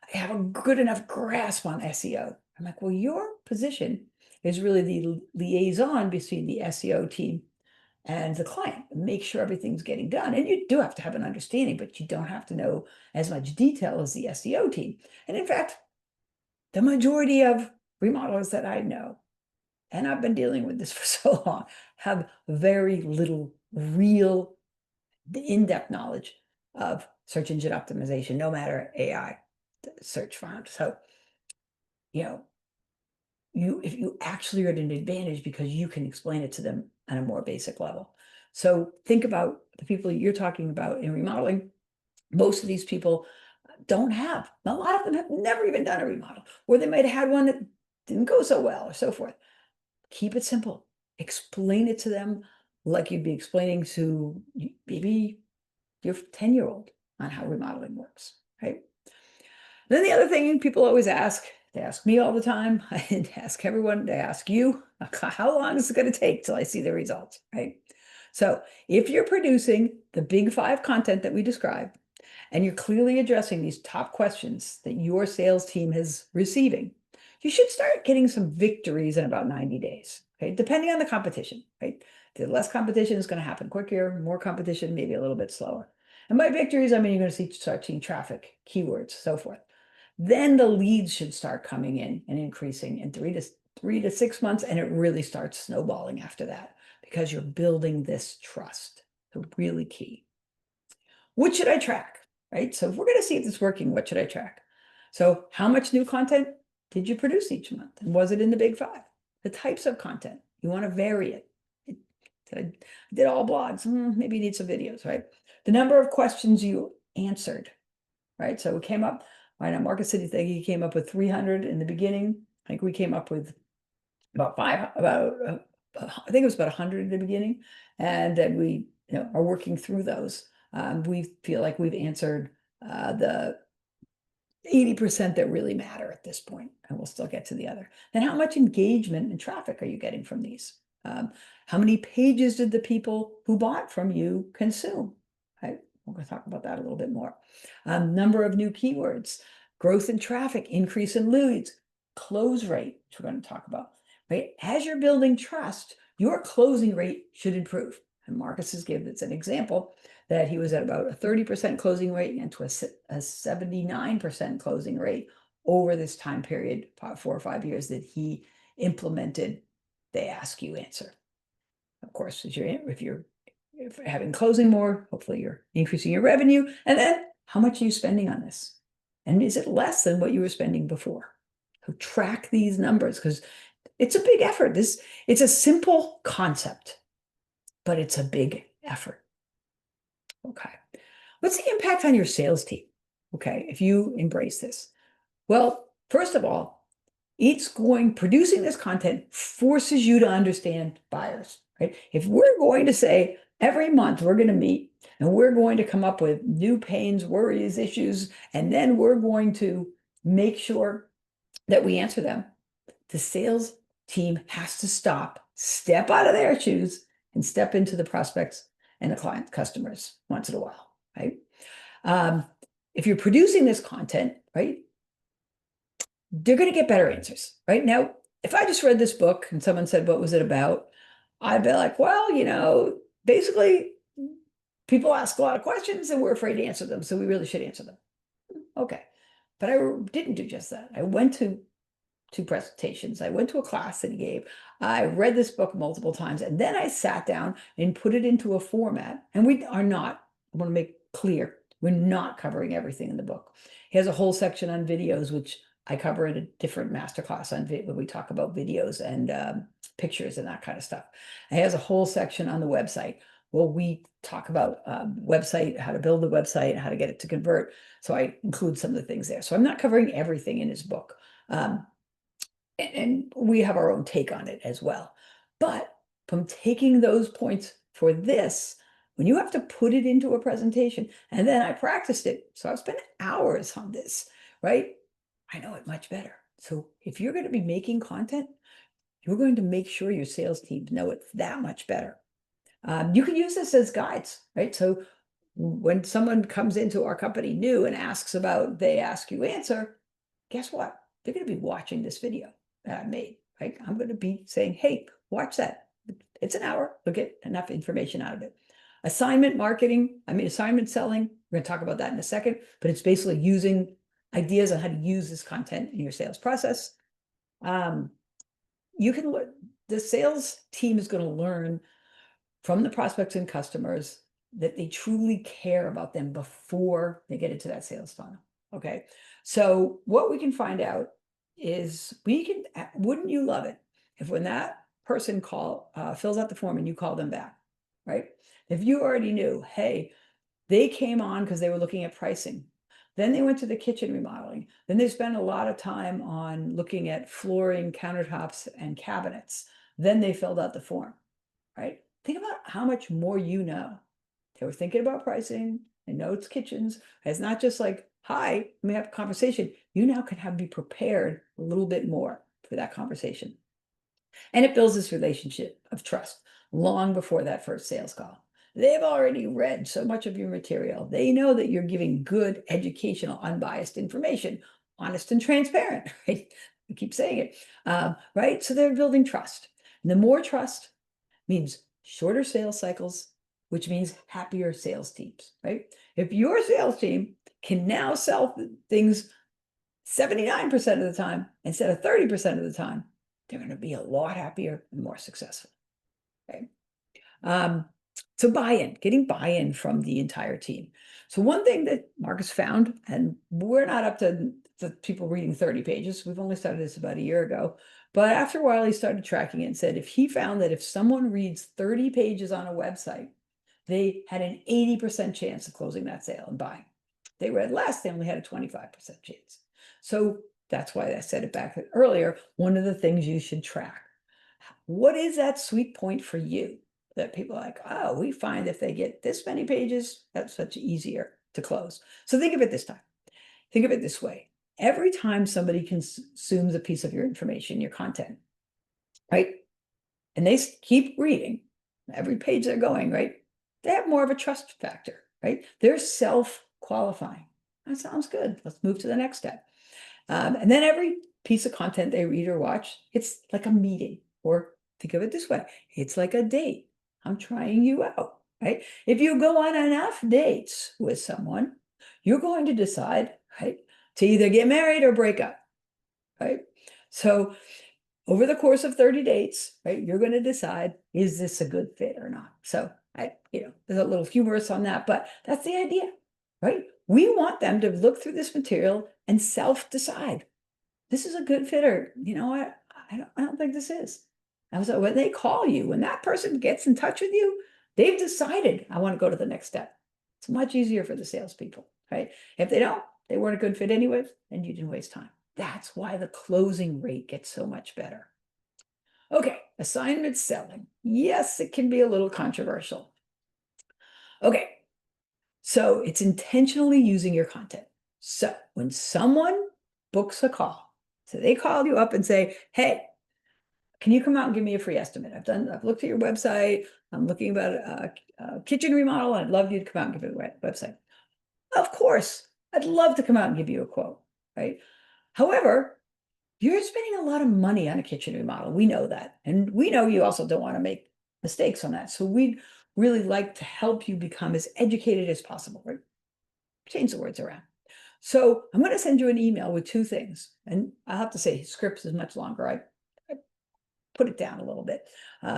have a good enough grasp on SEO. I'm like, well, your position is really the liaison between the SEO team and the client. Make sure everything's getting done. And you do have to have an understanding, but you don't have to know as much detail as the SEO team. And in fact, the majority of remodelers that I know, and I've been dealing with this for so long, have very little real in-depth knowledge of search engine optimization, no matter AI search farms. So, if you actually are at an advantage because you can explain it to them on a more basic level. So think about the people you're talking about in remodeling. Most of these people a lot of them have never even done a remodel, or they might have had one that didn't go so well, or so forth. Keep it simple. Explain it to them like you'd be explaining to maybe your 10-year-old on how remodeling works, right? Then the other thing people always ask, they ask me all the time, I ask everyone, they ask you, how long is it going to take till I see the results, right? So if you're producing the big 5 content that we described, and you're clearly addressing these top questions that your sales team is receiving, you should start getting some victories in about 90 days, okay? Depending on the competition, right? The less competition is going to happen quicker, more competition, maybe a little bit slower. And by victories, I mean, you're going to start seeing traffic, keywords, so forth. Then the leads should start coming in and increasing in 3 to 6 months, and it really starts snowballing after that because you're building this trust. So really key. What should I track, right? So if we're going to see if it's working, what should I track? So how much new content did you produce each month? And was it in the big 5? The types of content, you want to vary it. I did all blogs, maybe you need some videos, right? The number of questions you answered, right? So it came up, right, on Market City thing, he came up with 300 in the beginning. I think we came up with I think it was about 100 in the beginning. And then we are working through those. We feel like we've answered the 80% that really matter at this point, and we'll still get to the other. Then how much engagement and traffic are you getting from these? How many pages did the people who bought from you consume? Right? We're going to talk about that a little bit more. Number of new keywords, growth in traffic, increase in leads, close rate, which we're going to talk about. Right? As you're building trust, your closing rate should improve. And Marcus has given us an example that he was at about a 30% closing rate and to a 79% closing rate over this time period, 4 or 5 years that he implemented they ask you answer. Of course, if you're having closing more, hopefully you're increasing your revenue. And then how much are you spending on this? And is it less than what you were spending before? So track these numbers because it's a big effort. It's a simple concept, but it's a big effort. Okay. What's the impact on your sales team? Okay, if you embrace this. Well, first of all, producing this content forces you to understand buyers, right? If we're going to say every month we're going to meet and we're going to come up with new pains, worries, issues, and then we're going to make sure that we answer them, the sales team has to step out of their shoes and step into the prospects and the customers once in a while, right? If you're producing this content, right, they're going to get better answers, right? Now, if I just read this book and someone said, what was it about? I'd be like, well, basically people ask a lot of questions and we're afraid to answer them. So we really should answer them. Okay. But I didn't do just that. I went to 2 presentations. I went to a class that he gave. I read this book multiple times, and then I sat down and put it into a format. And we are not, I want to make clear, we're not covering everything in the book. He has a whole section on videos, which I cover in a different masterclass on when we talk about videos and pictures and that kind of stuff. He has a whole section on the website. Well, we talk about website, how to build the website, how to get it to convert. So I include some of the things there. So I'm not covering everything in his book. And we have our own take on it as well. But from taking those points for this, when you have to put it into a presentation, and then I practiced it, so I've spent hours on this, right? I know it much better. So if you're going to be making content, you're going to make sure your sales teams know it that much better. You can use this as guides, right? So when someone comes into our company new and asks about, they ask you answer, guess what? They're going to be watching this video that I made, right? I'm going to be saying, hey, watch that. It's an hour. You'll get enough information out of it. Assignment selling. We're going to talk about that in a second, but it's basically using ideas on how to use this content in your sales process. The sales team is going to learn from the prospects and customers that they truly care about them before they get into that sales funnel. Okay. So what we can find out is wouldn't you love it if when that person fills out the form and you call them back, right? If you already knew, hey, they came on because they were looking at pricing. Then they went to the kitchen remodeling. Then they spent a lot of time on looking at flooring, countertops, and cabinets. Then they filled out the form, right? Think about how much more you know. They were thinking about pricing. They know it's kitchens. It's not just like, hi, let me have a conversation. You now can be prepared a little bit more for that conversation. And it builds this relationship of trust long before that first sales call. They've already read so much of your material. They know that you're giving good, educational, unbiased information, honest and transparent, right? We keep saying it, right? So they're building trust. And the more trust means shorter sales cycles, which means happier sales teams, right? If your sales team can now sell things 79% of the time instead of 30% of the time, they're going to be a lot happier and more successful, okay? So getting buy-in from the entire team. So one thing that Marcus found, and we're not up to the people reading 30 pages. We've only started this about a year ago. But after a while, he started tracking it and said if he found that if someone reads 30 pages on a website, they had an 80% chance of closing that sale and buying. They read less, they only had a 25% chance. So that's why I said it back earlier, one of the things you should track. What is that sweet point for you that people are like, oh, we find if they get this many pages, that's much easier to close. So think of it this time. Think of it this way. every time somebody consumes a piece of your information, your content, right? And they keep reading every page they're going, right? They have more of a trust factor, right? They're self-qualifying. That sounds good. Let's move to the next step. And then every piece of content they read or watch, it's like a meeting, or think of it this way, it's like a date. I'm trying you out, right? If you go on enough dates with someone, you're going to decide, right, to either get married or break up, right? So over the course of 30 dates, right, you're going to decide, is this a good fit or not? So there's a little humorous on that, but that's the idea, right? We want them to look through this material and self-decide. This is a good fit, or I don't think this is. And so when they call you, when that person gets in touch with you, they've decided, I want to go to the next step. It's much easier for the salespeople, right? If they don't, they weren't a good fit anyway, and you didn't waste time. That's why the closing rate gets so much better. Okay, assignment selling. Yes, it can be a little controversial. Okay, so it's intentionally using your content. So when someone books a call, so they call you up and say, hey, can you come out and give me a free estimate? I've looked at your website. I'm looking about a kitchen remodel, and I'd love you to come out and give me a website. Of course, I'd love to come out and give you a quote, right? However, you're spending a lot of money on a kitchen remodel. We know that. And we know you also don't want to make mistakes on that. So we'd really like to help you become as educated as possible, right? Change the words around. So I'm going to send you an email with two things. And I'll have to say his script is much longer. I put it down a little bit.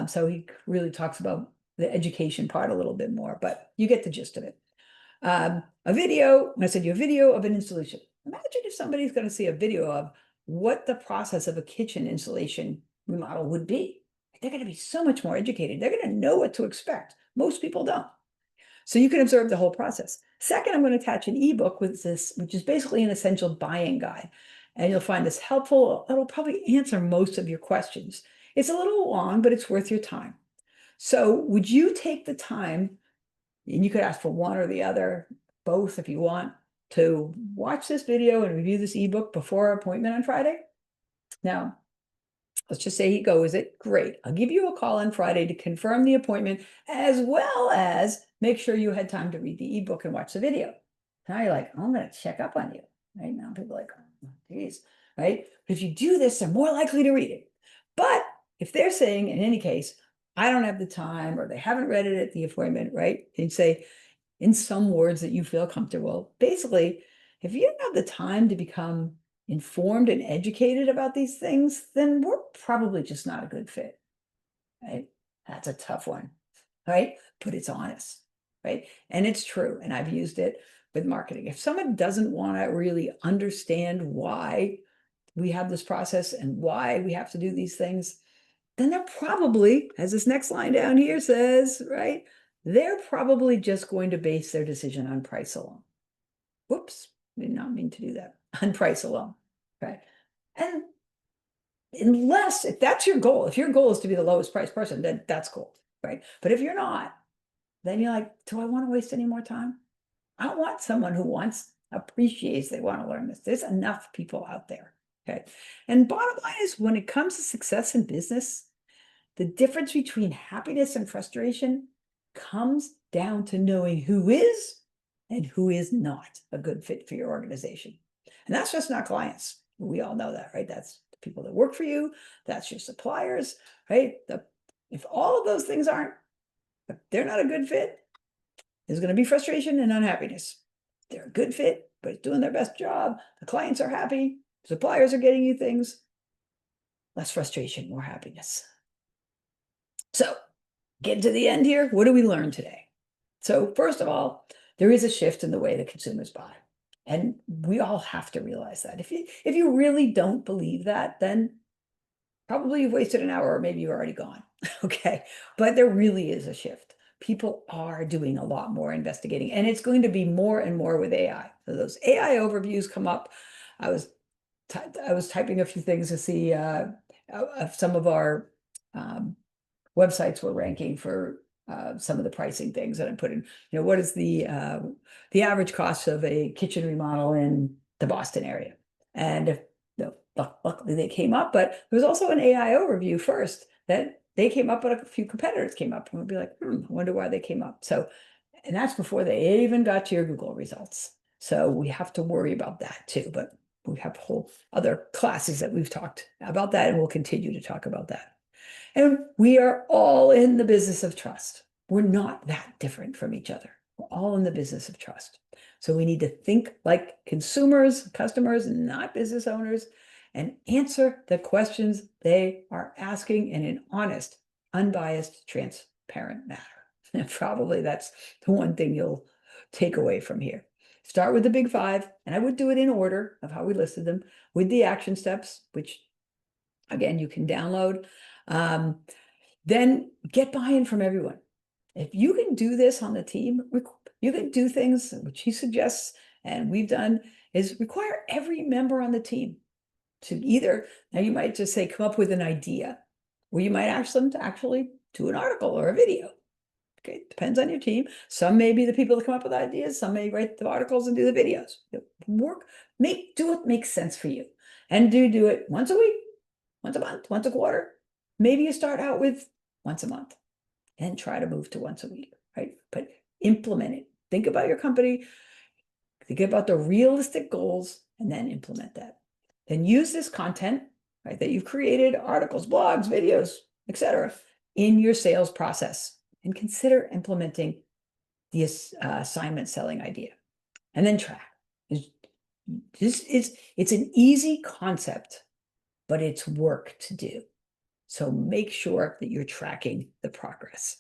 So he really talks about the education part a little bit more, but you get the gist of it. A video, when I send you a video of an installation, imagine if somebody's going to see a video of what the process of a kitchen installation remodel would be. They're going to be so much more educated. They're going to know what to expect. Most people don't. So you can observe the whole process. Second, I'm going to attach an ebook with this, which is basically an essential buying guide. And you'll find this helpful. It'll probably answer most of your questions. It's a little long, but it's worth your time. So would you take the time, and you could ask for one or the other, both if you want, to watch this video and review this ebook before our appointment on Friday? Now, let's just say he goes it. Great. I'll give you a call on Friday to confirm the appointment, as well as make sure you had time to read the ebook and watch the video. Now you're like, I'm going to check up on you. Right now, people are like, oh, geez, right? But if you do this, they're more likely to read it. But if they're saying, in any case, I don't have the time, or they haven't read it at the appointment, right? And say, in some words that you feel comfortable. Basically, if you don't have the time to become informed and educated about these things, then we're probably just not a good fit, right? That's a tough one, right? But it's honest, right? And it's true. And I've used it with marketing. If someone doesn't want to really understand why we have this process and why we have to do these things, then they're probably, as this next line down here says, right? They're probably just going to base their decision on price alone. Whoops, did not mean to do that. On price alone, right? And unless, if that's your goal, if your goal is to be the lowest price person, then that's cool, right? But if you're not, then you're like, do I want to waste any more time? I want someone who appreciates, they want to learn this. There's enough people out there, okay? And bottom line is, when it comes to success in business, the difference between happiness and frustration comes down to knowing who is and who is not a good fit for your organization. And that's just not clients. We all know that, right? That's the people that work for you. That's your suppliers, right? If all of those things if they're not a good fit, there's going to be frustration and unhappiness. They're a good fit, but it's doing their best job. The clients are happy. Suppliers are getting you things. Less frustration, more happiness. So getting to the end here, what do we learn today? So first of all, there is a shift in the way that consumers buy. And we all have to realize that. If you really don't believe that, then probably you've wasted an hour, or maybe you're already gone. Okay. But there really is a shift. People are doing a lot more investigating, and it's going to be more and more with AI. So those AI overviews come up. I was typing a few things to see some of our websites were ranking for some of the pricing things that I put in. What is the average cost of a kitchen remodel in the Boston area? And if, luckily they came up, but there was also an AI overview first that they came up, but a few competitors came up, and we'd be like, I wonder why they came up. So, and that's before they even got to your Google results. So we have to worry about that too. But we have whole other classes that we've talked about that, and we'll continue to talk about that. And we are all in the business of trust. We're not that different from each other. We're all in the business of trust. So we need to think like consumers, customers, not business owners, and answer the questions they are asking in an honest, unbiased, transparent manner. And probably that's the one thing you'll take away from here. Start with the big five, and I would do it in order of how we listed them, with the action steps, which again, you can download. Then get buy-in from everyone. If you can do this on the team, you can do things which he suggests and we've done, is require every member on the team to either, now you might just say, come up with an idea, or you might ask them to actually do an article or a video. Okay, depends on your team. Some may be the people that come up with ideas, some may write the articles and do the videos. Do what makes sense for you. And do it once a week, once a month, once a quarter. Maybe you start out with once a month and try to move to once a week, right? But implement it. Think about your company, think about the realistic goals, and then implement that. Then use this content, right, that you've created, articles, blogs, videos, etc., in your sales process, and consider implementing the assignment selling idea. And then track. It's an easy concept, but it's work to do. So make sure that you're tracking the progress.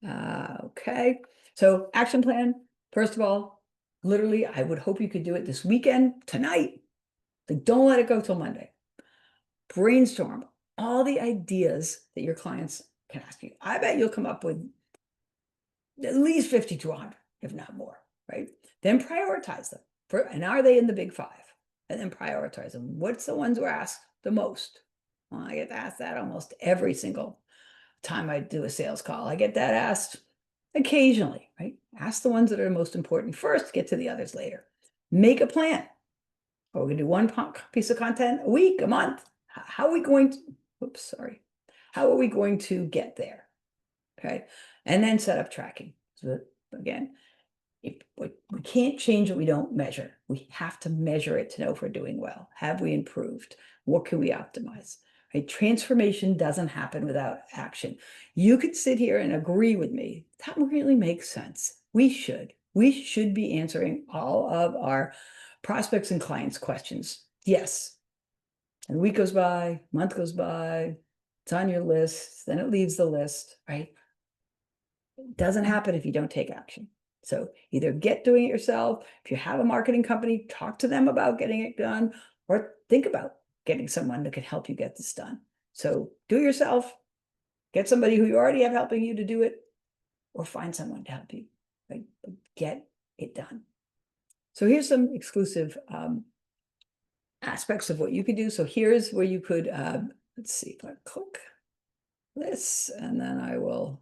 Okay, so action plan. First of all, literally, I would hope you could do it this weekend, tonight. Like, don't let it go till Monday. Brainstorm all the ideas that your clients can ask you. I bet you'll come up with at least 50 to 100, if not more, right? Then prioritize them. And are they in the big five? And then prioritize them. What's the ones who are asked the most? Well, I get asked that almost every single time I do a sales call. I get that asked occasionally, right? Ask the ones that are most important first, get to the others later. Make a plan. We're going to do one piece of content a week, a month. How are we going to, how are we going to get there? Okay. And then set up tracking. So again, we can't change what we don't measure. We have to measure it to know if we're doing well. Have we improved? What can we optimize? Right? Transformation doesn't happen without action. You could sit here and agree with me. That really makes sense. We should be answering all of our prospects and clients' questions. Yes. And a week goes by, month goes by, it's on your list, then it leaves the list, right? It doesn't happen if you don't take action. So either get doing it yourself. If you have a marketing company, talk to them about getting it done, or think about getting someone that can help you get this done. So do it yourself, get somebody who you already have helping you to do it, or find someone to help you, right? Get it done. So here's some exclusive aspects of what you could do. So here's where you could, let's see if I click this, and then I will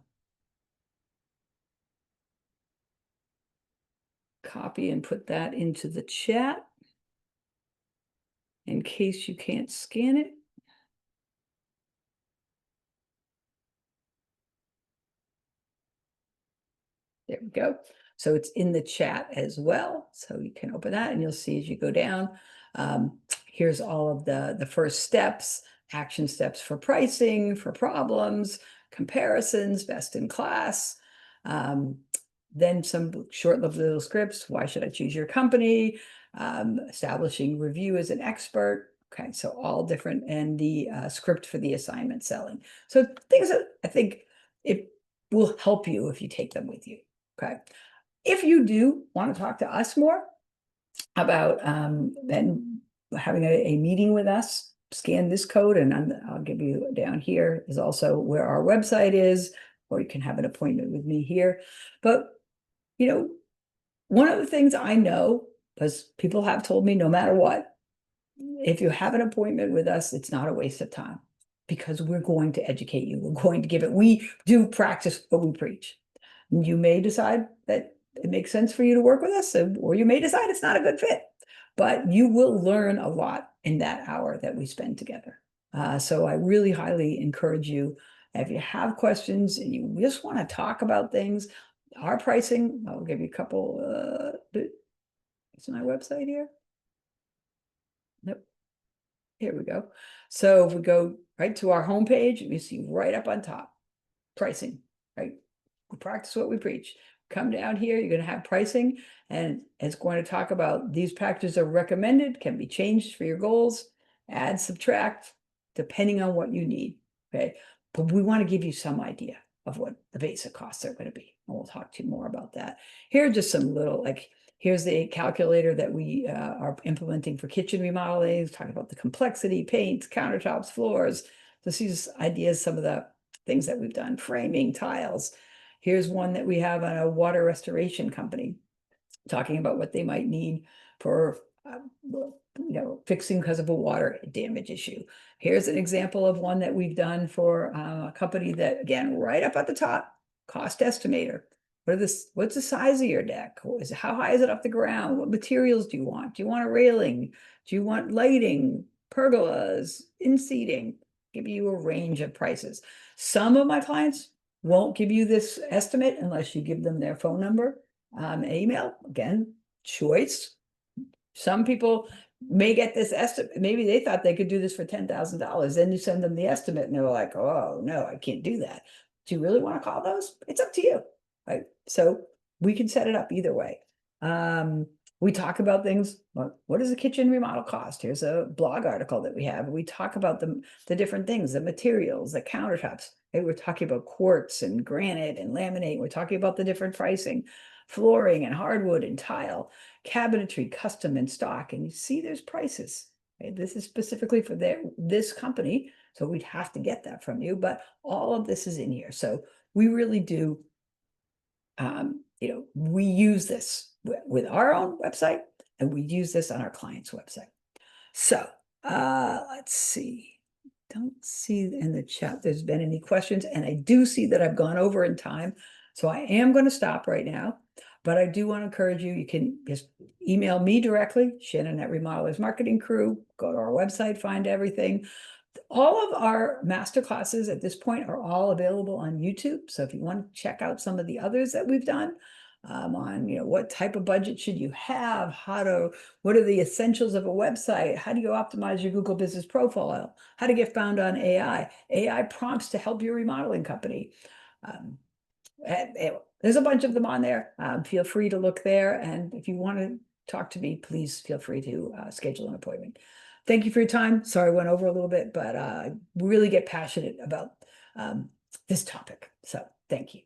copy and put that into the chat in case you can't scan it. There we go. So it's in the chat as well. So you can open that and you'll see as you go down, here's all of the first steps, action steps for pricing, for problems, comparisons, best in class. Then some short little scripts. Why should I choose your company? Establishing review as an expert. Okay, so all different, and the script for the assignment selling. So things that I think it will help you if you take them with you. Okay, if you do want to talk to us more about then having a meeting with us, scan this code, and I'll give you down here is also where our website is, or you can have an appointment with me here. But you know, one of the things I know, because people have told me no matter what, if you have an appointment with us, it's not a waste of time, because we're going to educate you. We're going to give it. We do practice what we preach. You may decide that it makes sense for you to work with us, or you may decide it's not a good fit. but you will learn a lot in that hour that we spend together. So I really highly encourage you, if you have questions and you just want to talk about things, our pricing, I'll give you a couple, it's my website here. Nope. Here we go. So if we go right to our homepage, you see right up on top, pricing, right? We practice what we preach. Come down here, you're going to have pricing, and it's going to talk about these packages are recommended, can be changed for your goals, add, subtract, depending on what you need, okay? But we want to give you some idea of what the basic costs are going to be, and we'll talk to you more about that. Here are just some little, like, here's the calculator that we are implementing for kitchen remodeling, talking about the complexity, paints, countertops, floors. This is ideas, some of the things that we've done, framing, tiles. Here's one that we have on a water restoration company, talking about what they might need for fixing because of a water damage issue. Here's an example of one that we've done for a company that, again, right up at the top, cost estimator. What's the size of your deck? How high is it off the ground? What materials do you want? Do you want a railing? Do you want lighting, pergolas, in-seating? Give you a range of prices. Some of my clients won't give you this estimate unless you give them their phone number, email. Again, choice. Some people may get this estimate. Maybe they thought they could do this for $10,000. Then you send them the estimate and they're like, oh, no, I can't do that. Do you really want to call those? It's up to you. Right. So we can set it up either way. We talk about things. What does a kitchen remodel cost? Here's a blog article that we have. We talk about the different things, the materials, the countertops. Right? We're talking about quartz and granite and laminate. We're talking about the different pricing, flooring and hardwood and tile, cabinetry, custom and stock. And you see there's prices. Right? This is specifically for this company. So we'd have to get that from you. But all of this is in here. So we really do we use this with our own website, and we use this on our client's website. So let's see. Don't see in the chat there's been any questions, and I do see that I've gone over in time. So I am going to stop right now, but I do want to encourage you. You can just email me directly, Shannon at Remodelers Marketing Crew. Go to our website, find everything. All of our master classes at this point are all available on YouTube. So if you want to check out some of the others that we've done on, what type of budget should you have, what are the essentials of a website, how do you optimize your Google Business Profile, how to get found on AI prompts to help your remodeling company. There's a bunch of them on there. Feel free to look there. And if you want to talk to me, please feel free to schedule an appointment. Thank you for your time. Sorry, I went over a little bit, but really get passionate about this topic. So thank you.